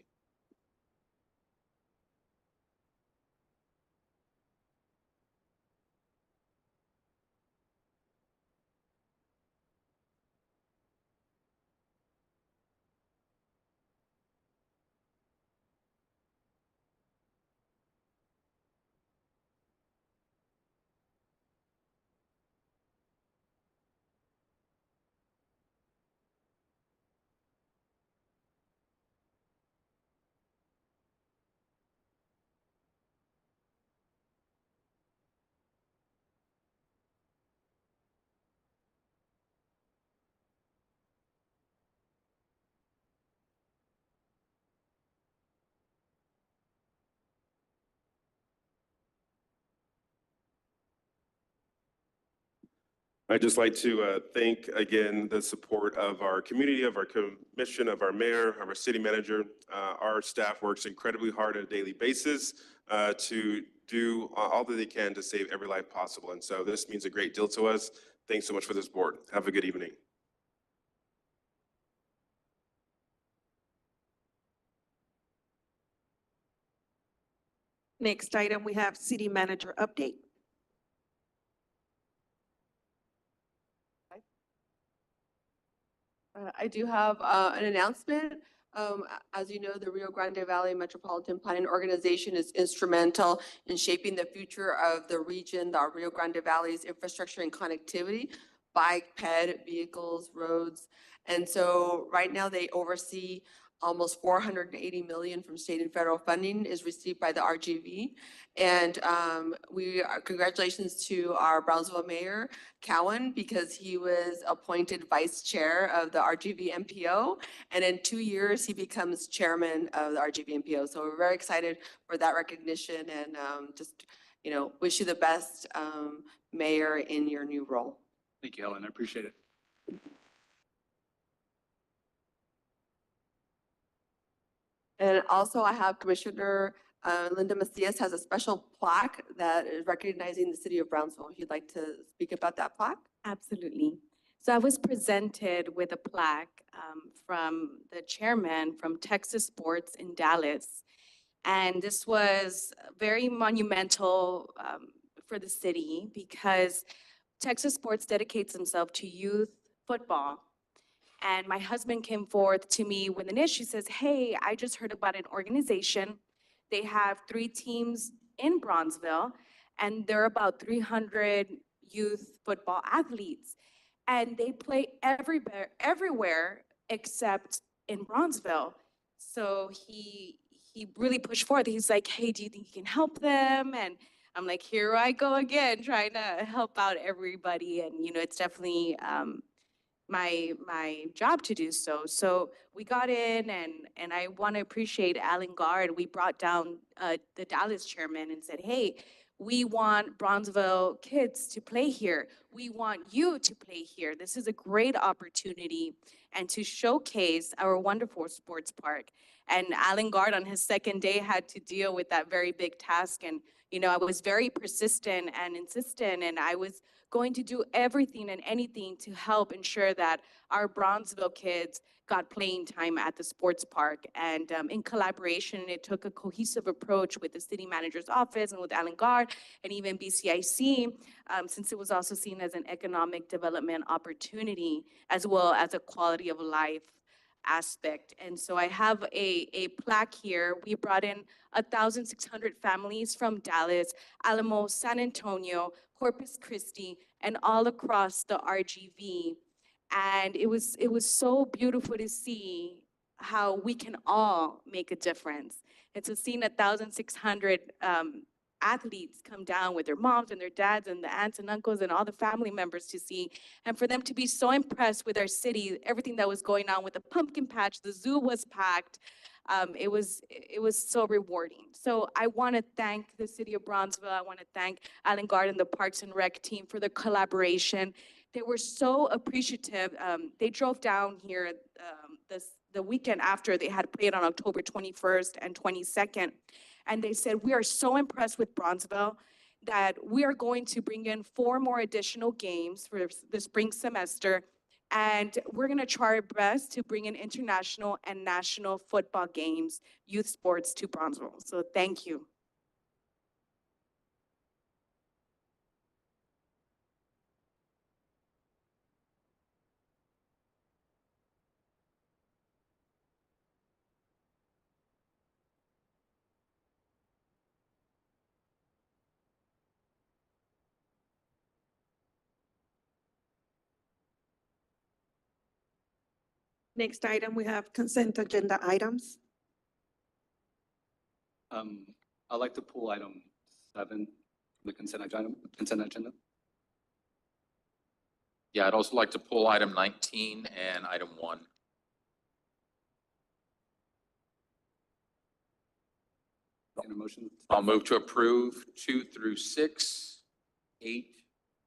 I'd just like to thank again the support of our community, of our commission, of our mayor, of our city manager. Our staff works incredibly hard on a daily basis to do all that they can to save every life possible. And so this means a great deal to us. Thanks so much for this board. Have a good evening. Next item, we have city manager update. I do have an announcement. As you know, the Rio Grande Valley Metropolitan Planning Organization is instrumental in shaping the future of the region, the Rio Grande Valley's infrastructure and connectivity, bike, ped, vehicles, roads. And so right now they oversee almost 480 million from state and federal funding is received by the RGV. And congratulations to our Brownsville Mayor, Cowan, because he was appointed vice chair of the RGV MPO. And in 2 years, he becomes chairman of the RGV MPO. So we're very excited for that recognition and just, wish you the best, Mayor, in your new role. Thank you, Helen. I appreciate it. And also I have Commissioner Linda Macias has a special plaque that is recognizing the city of Brownsville. If you'd like to speak about that plaque? Absolutely. So I was presented with a plaque from the chairman from Texas Sports in Dallas. And this was very monumental for the city because Texas Sports dedicates himself to youth football. And my husband came forth to me with an issue. He says, hey, I just heard about an organization. They have 3 teams in Bronzeville, and they're about 300 youth football athletes. And they play everywhere except in Bronzeville. So he really pushed forward. He's like, hey, do you think you can help them? And I'm like, here I go again, trying to help out everybody. And, it's definitely my job to do so. So we got in, and I want to appreciate Alan Gard. We brought down the Dallas chairman and said, hey, we want Bronzeville kids to play here. We want you to play here. This is a great opportunity and to showcase our wonderful sports park. And Alan Gard on his second day had to deal with that very big task. And, I was very persistent and insistent, and I was going to do everything and anything to help ensure that our Brownsville kids got playing time at the sports park. And in collaboration, it took a cohesive approach with the city manager's office and with Alan Gard and even BCIC, since it was also seen as an economic development opportunity as well as a quality of life aspect. And so I have a plaque here. We brought in 1,600 families from Dallas, Alamo, San Antonio, Corpus Christi, and all across the RGV. And it was so beautiful to see how we can all make a difference. And so seeing 1,600 athletes come down with their moms and their dads and the aunts and uncles and all the family members to see, and for them to be so impressed with our city, everything that was going on with the pumpkin patch, the zoo was packed. It was so rewarding. So I want to thank the city of Bronzeville. I want to thank Alan Gard and the Parks and Rec team for the collaboration. They were so appreciative. They drove down here the weekend after they had played on October 21st and 22nd. And they said, we are so impressed with Bronzeville that we are going to bring in 4 more additional games for the spring semester. And we're going to try our best to bring in international and national football games, youth sports to Bronzeville. So thank you. Next item, we have consent agenda items. I'd like to pull item 7, the consent agenda. Yeah, I'd also like to pull item 19 and item 1. In a motion. I'll move to approve 2 through 6, 8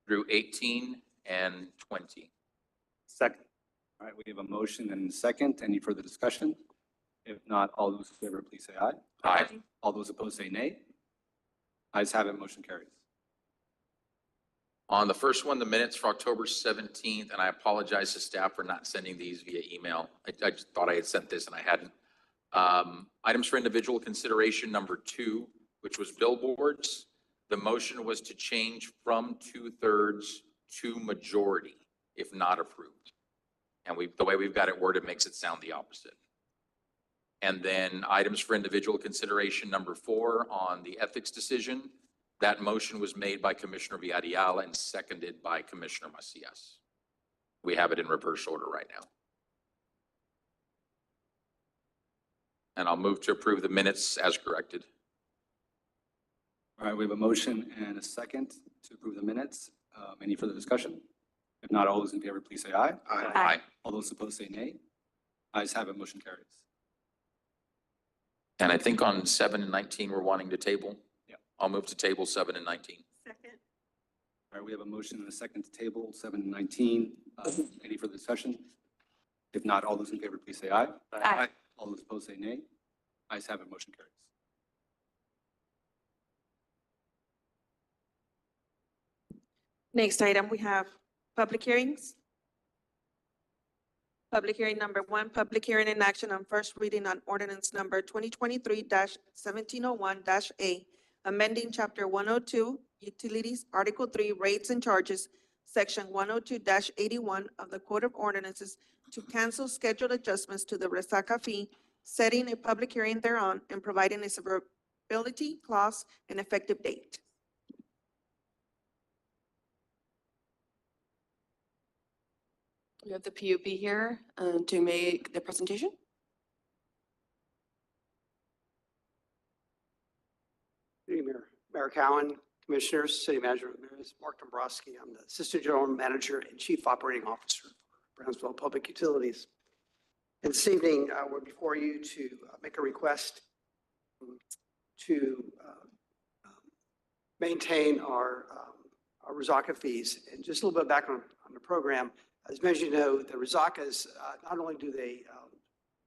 through 18, and 20. Second. All right, we have a motion and a second. Any further discussion? If not, all those in favor, please say aye. Aye. All those opposed say nay. Ayes have it, motion carries. On the first one, the minutes for October 17th, and I apologize to staff for not sending these via email. I just thought I had sent this and I hadn't. Items for individual consideration number 2, which was billboards. The motion was to change from 2/3 to majority if not approved. And the way we've got it worded makes it sound the opposite. And then items for individual consideration number 4 on the ethics decision. That motion was made by Commissioner Villarreal and seconded by Commissioner Macias. We have it in reverse order right now. And I'll move to approve the minutes as corrected. All right, we have a motion and a second to approve the minutes. Any further discussion? If not, all those in favor, please say aye. Aye. All those opposed say nay. Ayes have it, motion carries. And I think on 7 and 19, we're wanting to table. Yeah. I'll move to table 7 and 19. Second. All right, we have a motion and a second to table 7 and 19. Any further discussion? If not, all those in favor, please say aye. Aye. All those opposed say nay. Ayes have it, motion carries. Next item, we have public hearings. Public hearing number 1, public hearing in action on first reading on ordinance number 2023-1701-A, amending chapter 102, utilities, article 3, rates and charges, section 102-81 of the Code of Ordinances to cancel scheduled adjustments to the Resaca fee, setting a public hearing thereon, and providing a severability clause and effective date. We have the PUB here to make the presentation. Mayor Cowan, Commissioners, City Manager Mark Dombrowski. I'm the Assistant General Manager and Chief Operating Officer for Brownsville Public Utilities. And this evening, we're before you to make a request to maintain our Resaca fees. And just a little bit of background on the program. As many of you know, the Resacas, not only do they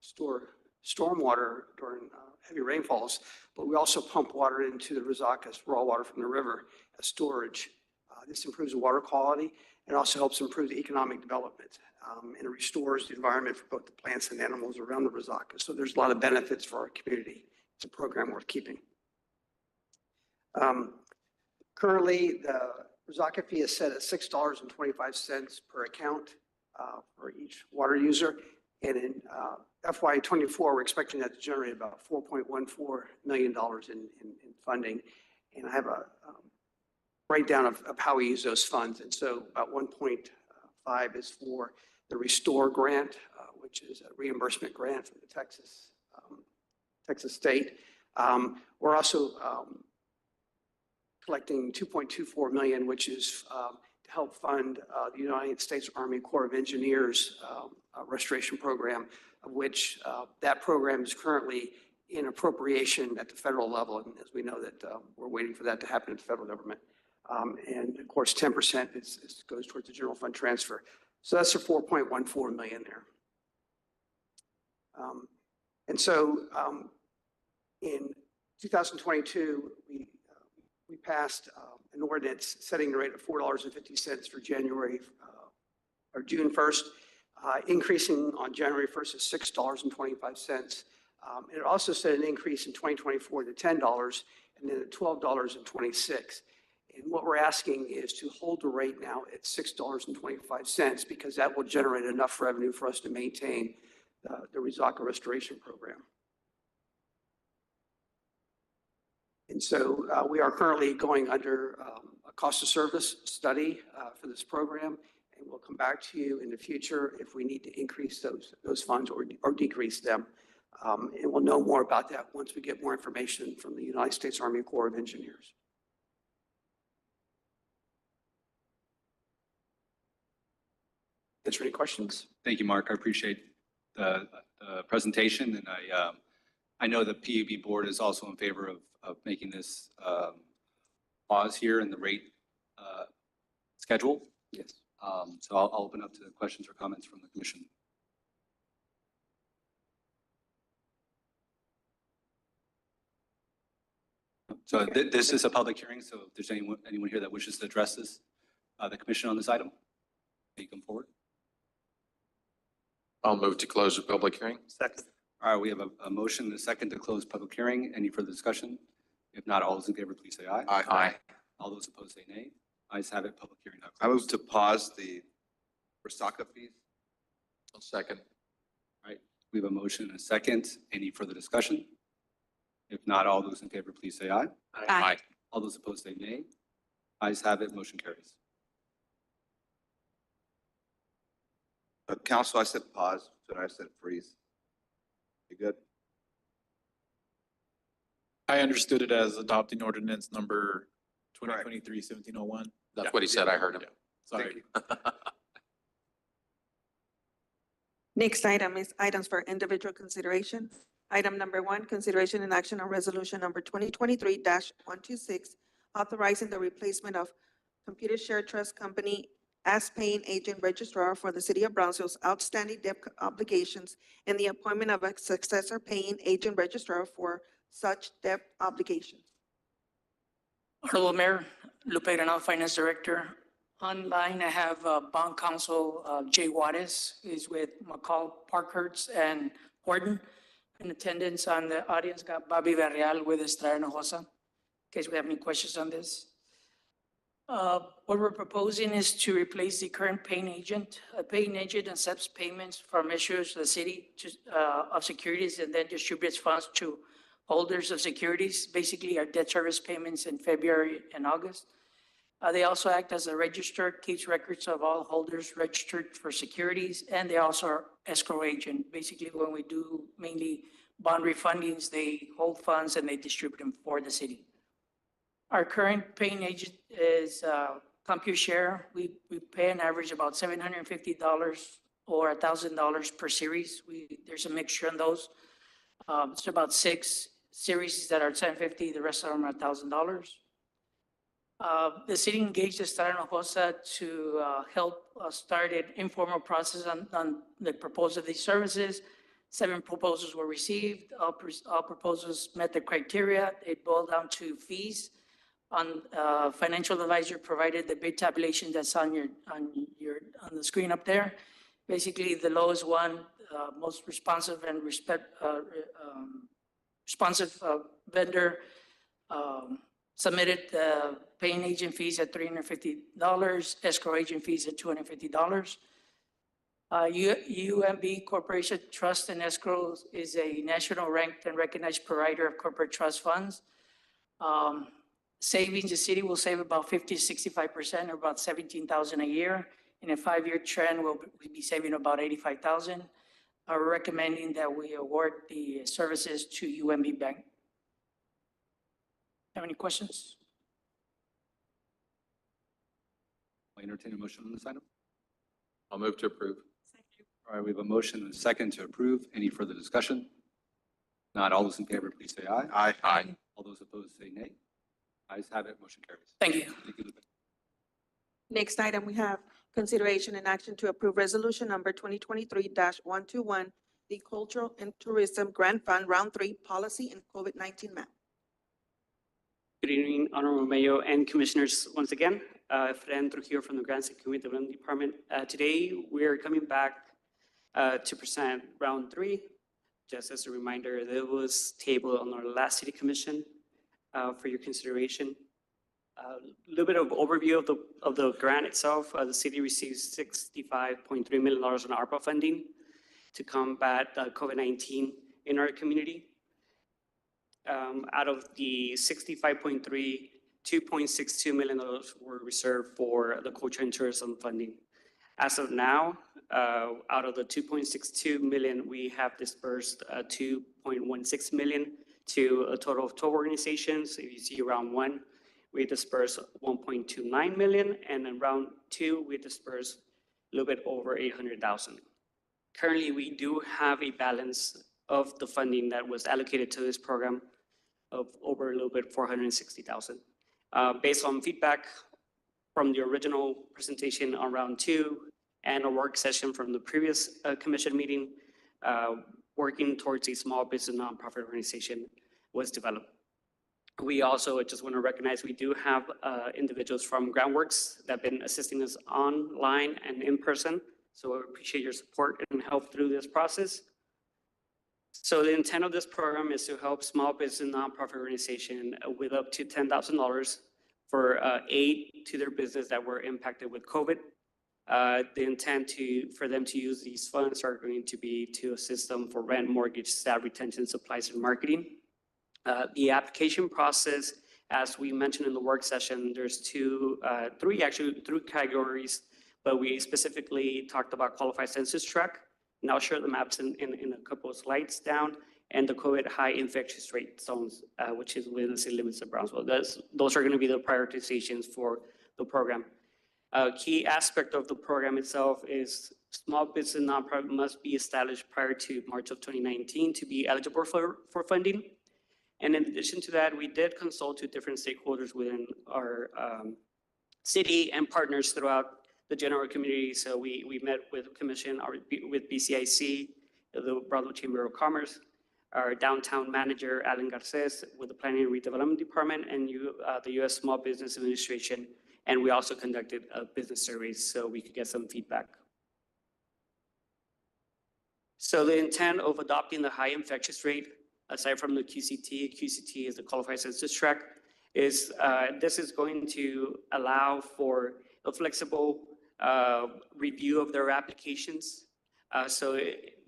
store stormwater during heavy rainfalls, but we also pump water into the Resacas, raw water from the river as storage This improves the water quality and also helps improve the economic development. And it restores the environment for both the plants and animals around the Resaca. So there's a lot of benefits for our community. It's a program worth keeping. Currently, the Resaca fee is set at $6.25 per account for each water user. And in FY24, we're expecting that to generate about $4.14 million in funding. And I have a breakdown of how we use those funds. And so about 1.5 is for the Restore grant, which is a reimbursement grant from the Texas state. We're also collecting $2.24 million, which is to help fund the United States Army Corps of Engineers restoration program, of which that program is currently in appropriation at the federal level. And as we know that we're waiting for that to happen at the federal government. And of course, 10% goes towards the general fund transfer. So that's a $4.14 million there. And so in 2022, we passed an ordinance setting the rate of $4.50 for January or June 1st, increasing on January 1st is $6.25. And it also set an increase in 2024 to $10 and then at $12.26. And what we're asking is to hold the rate now at $6.25 because that will generate enough revenue for us to maintain the Resaca restoration program. And so we are currently going under a cost of service study for this program, and we'll come back to you in the future if we need to increase those funds or decrease them. And we'll know more about that once we get more information from the United States Army Corps of Engineers. Answer any questions? Thank you, Mark. I appreciate the presentation, and I know the PUB board is also in favor of making this pause here in the rate schedule. Yes. So I'll open up to questions or comments from the commission. So this is a public hearing, so if there's anyone here that wishes to address this, the commission on this item, may come forward. I'll move to close the public hearing. Second. All right, we have a motion and a second to close public hearing. Any further discussion? If not, all those in favor, please say aye. Aye. All those opposed say nay. Ayes have it, public hearing now I move closed. to pause the Resaca fees. I'll second. All right, we have a motion and a second. Any further discussion? If not, all those in favor, please say aye. Aye. All those opposed say nay. Ayes have it, motion carries. Council, I said pause, so I said freeze. You good? I understood it as adopting ordinance number 2023-1701. That's what he said. I heard him. Sorry. Next item is items for individual consideration. Item number 1, consideration and action on resolution number 2023-126, authorizing the replacement of Computer Share Trust Company as paying agent registrar for the city of Brownsville's outstanding debt obligations and the appointment of a successor paying agent registrar for such debt obligations. Honorable Mayor, Lupe Granado, Finance Director. Online, I have Bond Counsel Jay Juarez, is with McCall, Parkhurst, and Horton. In attendance on the audience, got Bobby Villarreal with Estrada Hinojosa, in case we have any questions on this. What we're proposing is to replace the current paying agent. A paying agent accepts payments from issuers to the city of securities and then distributes funds to holders of securities, basically our debt service payments in February and August. They also act as a register, keeps records of all holders registered for securities, and they also are escrow agent. Basically, when we do mainly bond refundings, they hold funds and they distribute them for the city. Our current paying agent is CompuShare. We pay an average about $750 or $1,000 per series. There's a mixture in those. It's about 6 series that are $750, the rest of them are $1,000. The city engaged Estrada Hinojosa to help start an informal process on the proposal of these services. 7 proposals were received. All proposals met the criteria. It boiled down to fees. Financial advisor provided the bid tabulation that's on on the screen up there. Basically, the lowest one, most responsive and responsive vendor submitted paying agent fees at $350, escrow agent fees at $250. UMB Corporation Trust and Escrow is a national ranked and recognized provider of corporate trust funds. Savings, the city will save about 50 to 65%, or about 17,000 a year. In a 5-year trend, we'll be saving about 85,000. Are recommending that we award the services to UMB Bank. Have any questions? I'll entertain a motion on this item. I'll move to approve. All right, we have a motion and a second to approve. Any further discussion? Not all those in favor, please say aye. Aye. Aye. All those opposed say nay. Ayes have it, motion carries. Thank you. Thank you, Lupe. Next item, we have consideration and action to approve resolution number 2023-121, the Cultural and Tourism Grant Fund Round 3 Policy and COVID-19 Map. Good evening, Honorable Mayor and Commissioners. Once again, Fran Trujillo from the Grants and Community Development Department. Today, we're coming back to present Round 3. Just as a reminder, that was tabled on our last City Commission for your consideration. A little bit of overview of the grant itself. The city receives $65.3 million in ARPA funding to combat COVID-19 in our community. Out of the 65.3, $2.62 million were reserved for the culture and tourism funding. As of now, out of the 2.62 million, we have dispersed 2.16 million to a total of 12 organizations. If you see round 1, we dispersed 1.29 million, and in round 2, we dispersed a little bit over 800,000. Currently, we do have a balance of the funding that was allocated to this program of over a little bit 460,000. Based on feedback from the original presentation on round 2 and a work session from the previous commission meeting, working towards a small business nonprofit organization was developed. We also just want to recognize we do have individuals from Groundworks that have been assisting us online and in person. So I appreciate your support and help through this process. So the intent of this program is to help small business nonprofit organization with up to $10,000 for aid to their business that were impacted with COVID. The intent for them to use these funds are going to be to assist them for rent, mortgage, staff retention, supplies, and marketing. The application process, as we mentioned in the work session, there's three categories, but we specifically talked about qualified census tract. And I'll share the maps in a couple of slides down, and the COVID high infectious rate zones, which is within the city limits of Brownsville. Those are going to be the prioritizations for the program. A key aspect of the program itself is small business nonprofit must be established prior to March of 2019 to be eligible for funding. And in addition to that, we did consult to different stakeholders within our city and partners throughout the general community. So we met with Commission, with BCIC, the Brownsville Chamber of Commerce, our downtown manager, Alan Garces, with the Planning and Redevelopment Department, and the U.S. Small Business Administration. And we also conducted business surveys so we could get some feedback. So the intent of adopting the high infectious rate, aside from the QCT is the qualified census tract, is this is going to allow for a flexible review of their applications. So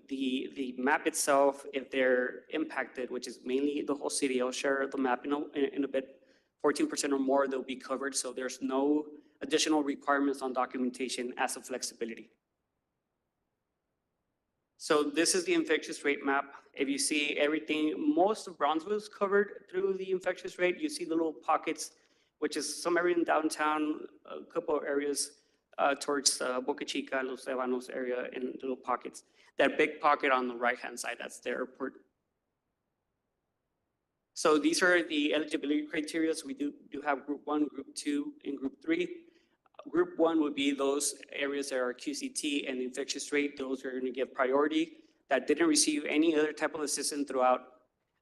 the map itself, if they're impacted, which is mainly the whole city, I'll share the map in a bit, 14% or more, they'll be covered. So there's no additional requirements on documentation as a flexibility. So this is the infectious rate map. If you see everything, most of Brownsville is covered through the infectious rate. You see the little pockets, which is some area in downtown, a couple of areas towards Boca Chica, Los Ebanos area in little pockets. That big pocket on the right-hand side, that's the airport. So these are the eligibility criteria. So we do have group 1, group 2, and group 3. Group 1 would be those areas that are QCT and infectious rate. Those are going to get priority that didn't receive any other type of assistance throughout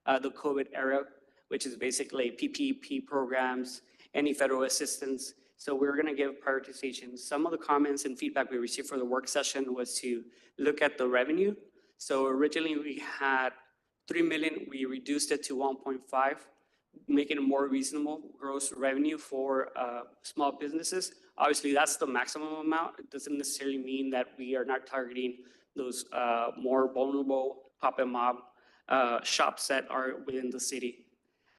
the COVID era, which is basically PPP programs any federal assistance. So we're going to give prioritization. Some of the comments and feedback we received for the work session was to look at the revenue. So originally we had 3 million, we reduced it to 1.5, making it more reasonable gross revenue for small businesses. Obviously, that's the maximum amount. It doesn't necessarily mean that we are not targeting those more vulnerable pop and mob shops that are within the city.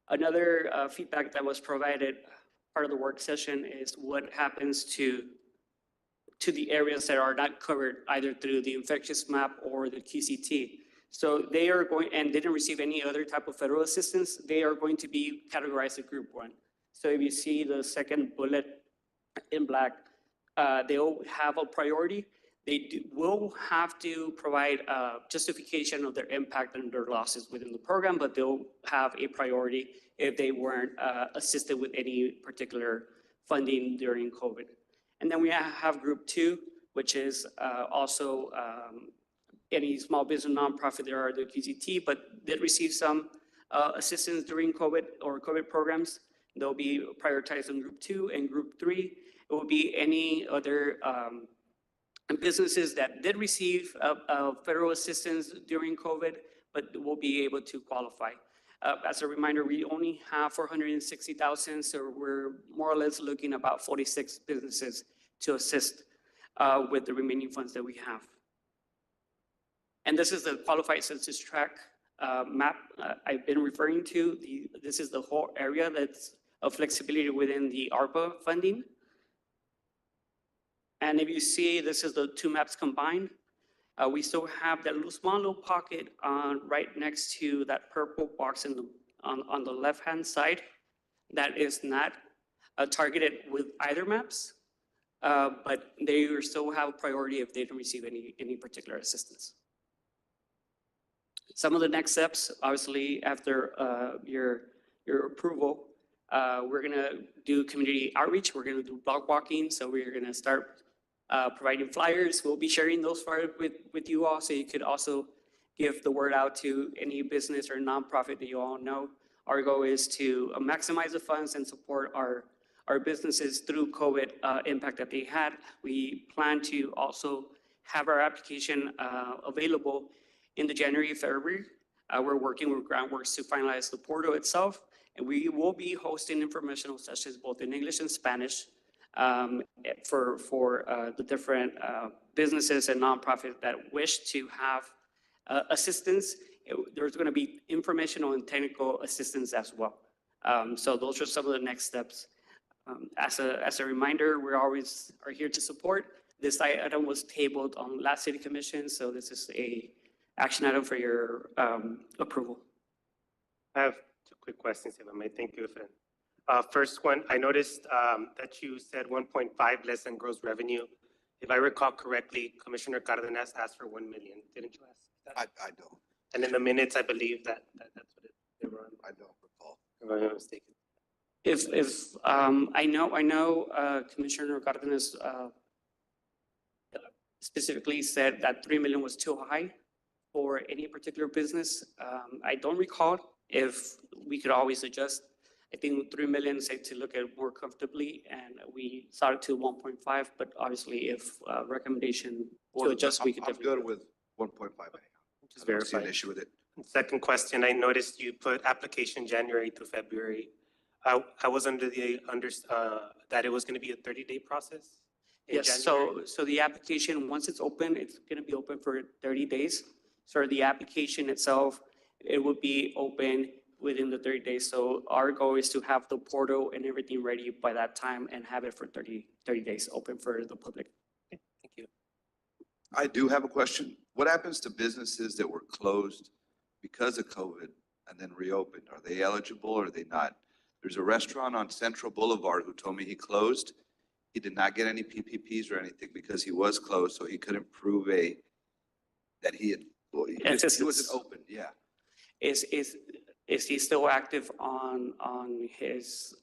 Another feedback that was provided part of the work session is what happens to the areas that are not covered either through the infectious map or the QCT. So they are going, and didn't receive any other type of federal assistance, they are going to be categorized as group 1. So if you see the second bullet in black, they will have a priority. They will have to provide justification of their impact and their losses within the program, but they'll have a priority if they weren't assisted with any particular funding during COVID. And then we have group 2, which is also any small business nonprofit that are the QCT, but did receive some assistance during COVID or COVID programs. They'll be prioritized in group 2 and group 3. It will be any other businesses that did receive federal assistance during COVID, but will be able to qualify. As a reminder, we only have 460,000, so we're more or less looking about 46 businesses to assist with the remaining funds that we have. And this is the qualified census tract map I've been referring to. This is the whole area that's of flexibility within the ARPA funding. And if you see, this is the 2 maps combined. We still have that small little pocket right next to that purple box on the left-hand side that is not targeted with either maps, but they still have a priority if they don't receive any particular assistance. Some of the next steps, obviously, after your approval, we're gonna do community outreach. We're gonna do block walking. So we're gonna start providing flyers. We'll be sharing those flyers with you all, so you could also give the word out to any business or nonprofit that you all know. Our goal is to maximize the funds and support our businesses through COVID impact that they had. We plan to also have our application available in the January, February. We're working with Groundworks to finalize the portal itself, and we will be hosting informational sessions both in English and Spanish for the different businesses and nonprofits that wish to have assistance. There's going to be informational and technical assistance as well. So those are some of the next steps. As a reminder, we always are here to support. This item was tabled on last city commission, so this is a action item for your approval. I have 2 quick questions, if I may. Thank you. First one, I noticed that you said 1.5 less than gross revenue. If I recall correctly, Commissioner Cardenas asked for 1 million, didn't you ask? I don't. And in the minutes, I believe that's what they were on. I don't recall. If I'm not mistaken. If I know Commissioner Cardenas specifically said that 3 million was too high for any particular business. I don't recall if we could always adjust. I think 3 million safe to look at more comfortably, and we started to 1.5, but obviously if recommendation to adjust, we could I'm definitely. good with 1.5. Just I don't see an verify. issue with it. Second question, I noticed you put application January to February. I was under that it was going to be a 30-day process? in Yes, January? so the application, once it's open, it's going to be open for 30 days. So the application itself, it will be open within the 30 days. So our goal is to have the portal and everything ready by that time and have it for 30 days open for the public. Thank you. I do have a question. What happens to businesses that were closed because of COVID and then reopened? Are they eligible or are they not? There's a restaurant on Central Boulevard who told me he closed. He did not get any PPPs or anything because he was closed, so he couldn't prove that he had, well, he wasn't open, yeah. Is he still active on his,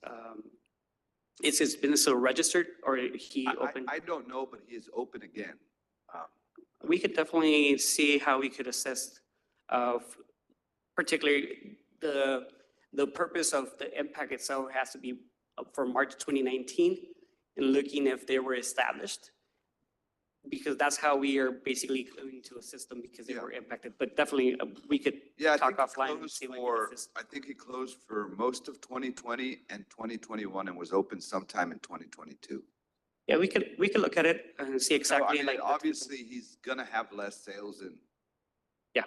is his business still registered or he opened? I don't know, but he is open again. We could definitely see how we could assess, particularly the purpose of the impact itself has to be for March 2019 and looking if they were established. Because that's how we are basically going to a system because they were impacted. But definitely, we could Yeah, I talk think he offline and closed see what we for, can assist. I think he closed for most of 2020 and 2021 and was open sometime in 2022. Yeah, we could look at it and see So, I exactly mean, like. obviously, he's gonna have less sales and. Yeah.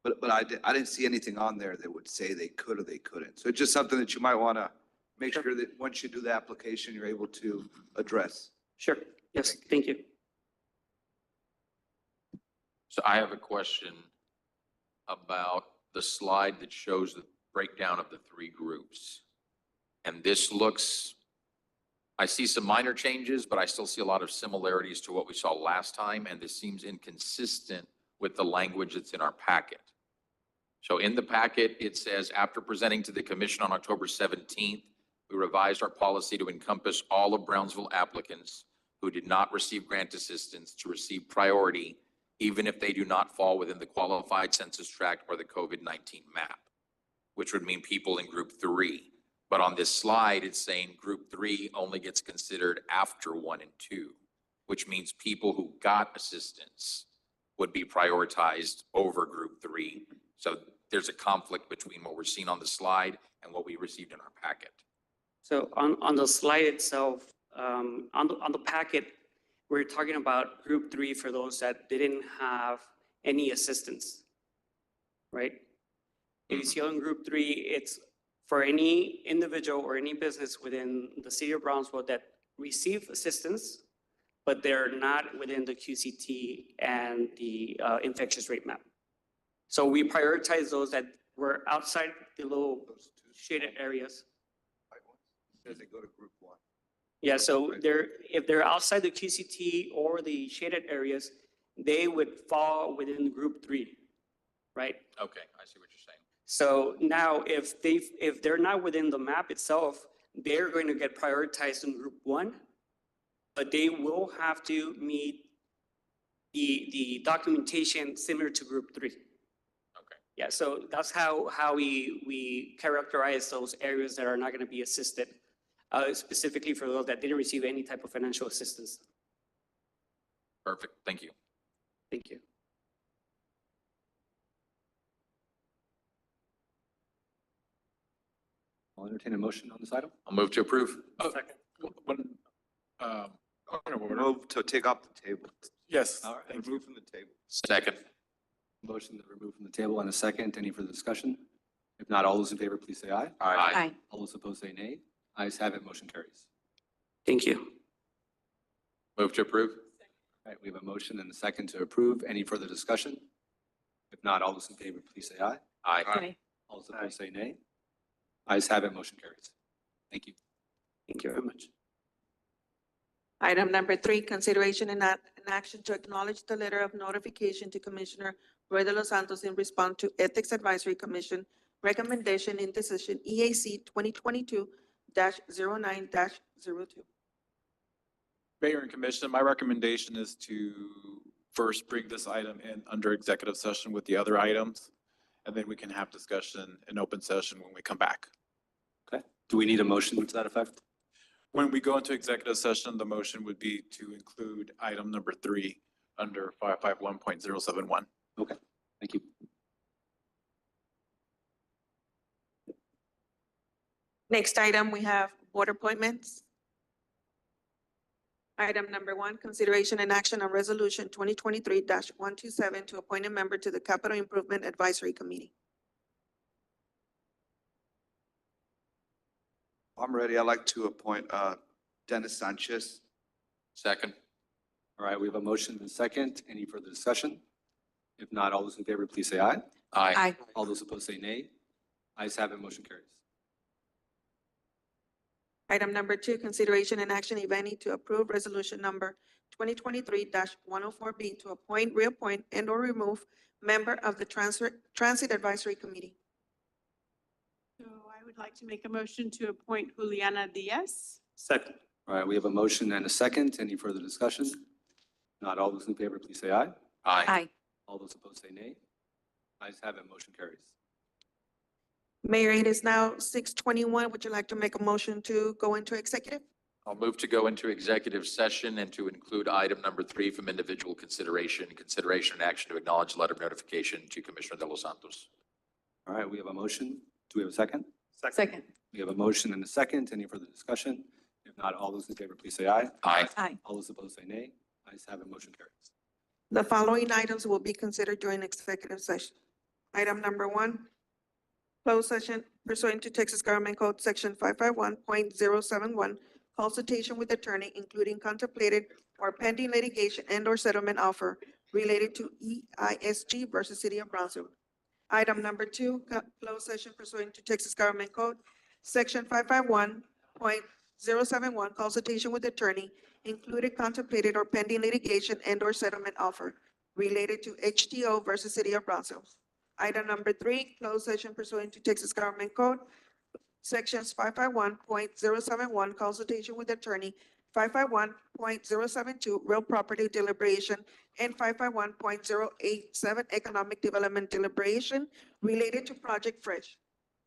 But I didn't see anything on there that would say they could or they couldn't. So it's just something that you might wanna make sure that once you do the application, you're able to address. Sure, yes, thank you. So I have a question about the slide that shows the breakdown of the three groups. And this looks, I see some minor changes, but I still see a lot of similarities to what we saw last time, and this seems inconsistent with the language that's in our packet. So in the packet, it says, after presenting to the commission on October 17th, we revised our policy to encompass all of Brownsville applicants who did not receive grant assistance to receive priority, even if they do not fall within the qualified census tract or the COVID-19 map, which would mean people in group 3. But on this slide, it's saying group 3 only gets considered after 1 and 2, which means people who got assistance would be prioritized over group 3. So there's a conflict between what we're seeing on the slide and what we received in our packet. So on the slide itself, on the packet, we're talking about group 3 for those that didn't have any assistance, right? If you see on group 3, it's for any individual or any business within the city of Brownsville that receive assistance, but they're not within the QCT and the infectious rate map. So we prioritize those that were outside the little shaded areas. Says they go to group 1. Yeah, so if they're outside the QCT or the shaded areas, they would fall within group 3, right? Okay, I see what you're saying. So now if they're not within the map itself, they're going to get prioritized in group 1, but they will have to meet the documentation similar to group 3. Okay. Yeah, so that's how we characterize those areas that are not going to be assisted, specifically for those that didn't receive any type of financial assistance. Perfect, thank you. Thank you. I'll entertain a motion on this item. I'll move to approve. Second. Move to take off the table. Yes. All right. Remove from the table. Second. Motion to remove from the table and a second. Any further discussion? If not, all those in favor, please say aye. Aye. All those opposed say nay. Ayes have it, motion carries. Thank you. Move to approve. All right, we have a motion and a second to approve. Any further discussion? If not, all those in favor, please say aye. Aye. All those opposed say nay. Ayes have it, motion carries. Thank you. Thank you very much. Item number 3, consideration and an action to acknowledge the letter of notification to Commissioner Roy de los Santos in response to Ethics Advisory Commission recommendation in decision EAC 2022-09-02. Mayor and Commission, my recommendation is to first bring this item in under executive session with the other items, and then we can have discussion in open session when we come back. Okay. Do we need a motion to that effect? When we go into executive session, the motion would be to include item number 3 under 551.071. Okay, thank you. Next item, we have board appointments. Item number 1, consideration and action on resolution 2023-127 to appoint a member to the Capital Improvement Advisory Committee. I'm ready. I'd like to appoint Dennis Sanchez. Second. All right, we have a motion and a second. Any further discussion? If not, all those in favor, please say aye. Aye. All those opposed say nay. Ayes have it, motion carries. Item number 2, consideration and action, if any, to approve resolution number 2023-104B to appoint, reappoint, and/or remove member of the Transit Advisory Committee. So I would like to make a motion to appoint Juliana Diaz. Second. All right, we have a motion and a second. Any further discussion? Not all those in favor, please say aye. Aye. All those opposed say nay. Ayes have it, motion carries. Mayor, it is now 6:21. Would you like to make a motion to go into executive? I'll move to go into executive session and to include item number 3 from individual consideration and action to acknowledge letter of notification to Commissioner De Los Santos. All right, we have a motion. Do we have a second? Second. We have a motion and a second. Any further discussion? If not, all those in favor, please say aye. Aye. Aye. All those opposed say nay. Ayes have it, motion carries. The following items will be considered during executive session. Item number 1, closed session pursuant to Texas Government Code Section 551.071, consultation with attorney, including contemplated or pending litigation and/or settlement offer related to EISG versus City of Brownsville. Item number 2, closed session pursuant to Texas Government Code Section 551.071, consultation with attorney, included contemplated or pending litigation and/or settlement offer related to HTO versus City of Brownsville. Item number 3, closed session pursuant to Texas Government Code Sections 551.071, consultation with attorney, 551.072, real property deliberation, and 551.087, economic development deliberation related to Project Fresh.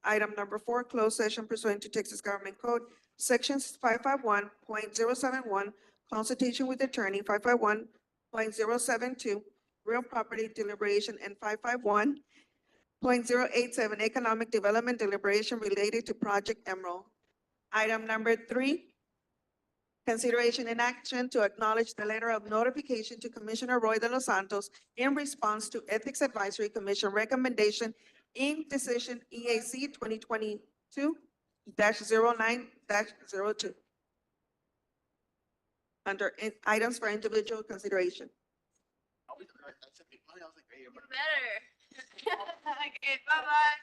Item number 4, closed session pursuant to Texas Government Code Sections 551.071, consultation with attorney, 551.072, real property deliberation, and 551.087, economic development deliberation related to Project Emerald. Item number 3, consideration and action to acknowledge the letter of notification to Commissioner Roy De Los Santos in response to Ethics Advisory Commission recommendation in decision EAC 2022-09-02. Under items for individual consideration. Better. Okay, bye-bye.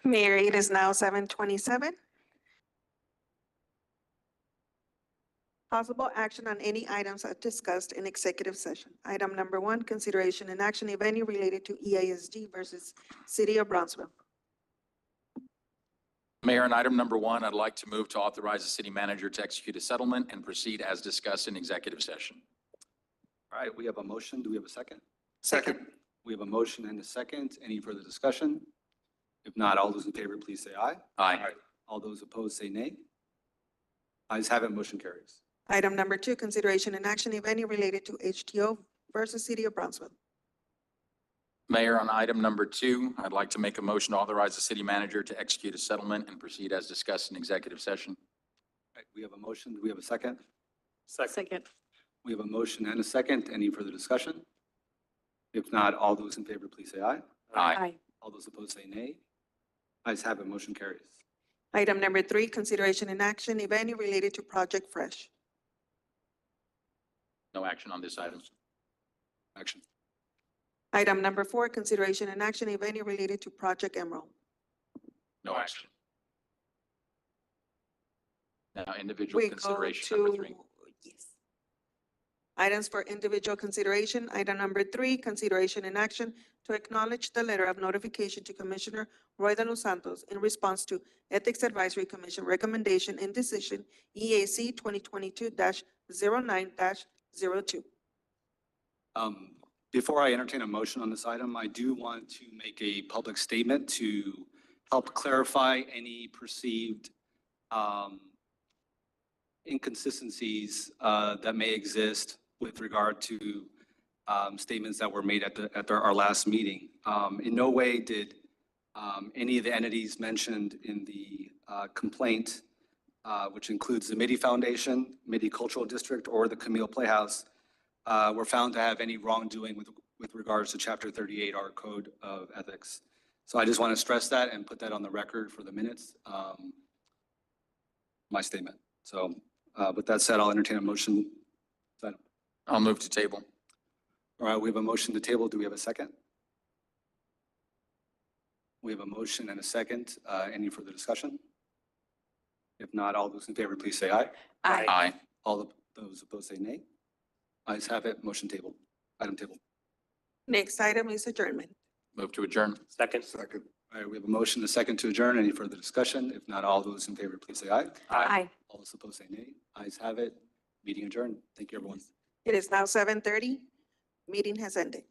Mayor, it is now 7:27. Possible action on any items as discussed in executive session. Item number one, consideration and action, if any, related to EASG versus City of Brownsville. Mayor, on item number one, I'd like to move to authorize the city manager to execute a settlement and proceed as discussed in executive session. All right, we have a motion. Do we have a second? Second. We have a motion and a second. Any further discussion? If not, all those in favor, please say aye. Aye. All those opposed, say nay. Ayes have it, motion carries. Item number two, consideration and action, if any, related to HTO versus City of Brownsville. Mayor, on item number two, I'd like to make a motion to authorize the city manager to execute a settlement and proceed as discussed in executive session. All right, we have a motion. Do we have a second? Second. We have a motion and a second. Any further discussion? If not, all those in favor, please say aye. Aye. All those opposed, say nay. Ayes have it, motion carries. Item number three, consideration and action, if any, related to Project Fresh. No action on this item. Action. Item number four, consideration and action, if any, related to Project Emerald. No action. Now, individual We go consideration number three. to, yes. Items for individual consideration. Item number three, consideration and action to acknowledge the letter of notification to Commissioner Roy de los Santos in response to Ethics Advisory Commission recommendation and decision EAC 2022-09-02. Before I entertain a motion on this item, I do want to make a public statement to help clarify any perceived inconsistencies that may exist with regard to statements that were made at our last meeting. In no way did any of the entities mentioned in the complaint, which includes the Mitty Foundation, Mitty Cultural District, or the Camille Playhouse, were found to have any wrongdoing with regards to Chapter 38, our Code of Ethics. So I just want to stress that and put that on the record for the minutes, my statement. So with that said, I'll entertain a motion. I'll move to table. All right, we have a motion to table. Do we have a second? We have a motion and a second. Any further discussion? If not, all those in favor, please say aye. Aye. All those opposed, say nay. Ayes have it, motion table, item table. Next item is adjournment. Move to adjourn. Second. Second. All right, we have a motion, a second to adjourn. Any further discussion? If not, all those in favor, please say aye. Aye. All those opposed, say nay. Ayes have it, meeting adjourned. Thank you, everyone. It is now 7:30. Meeting has ended.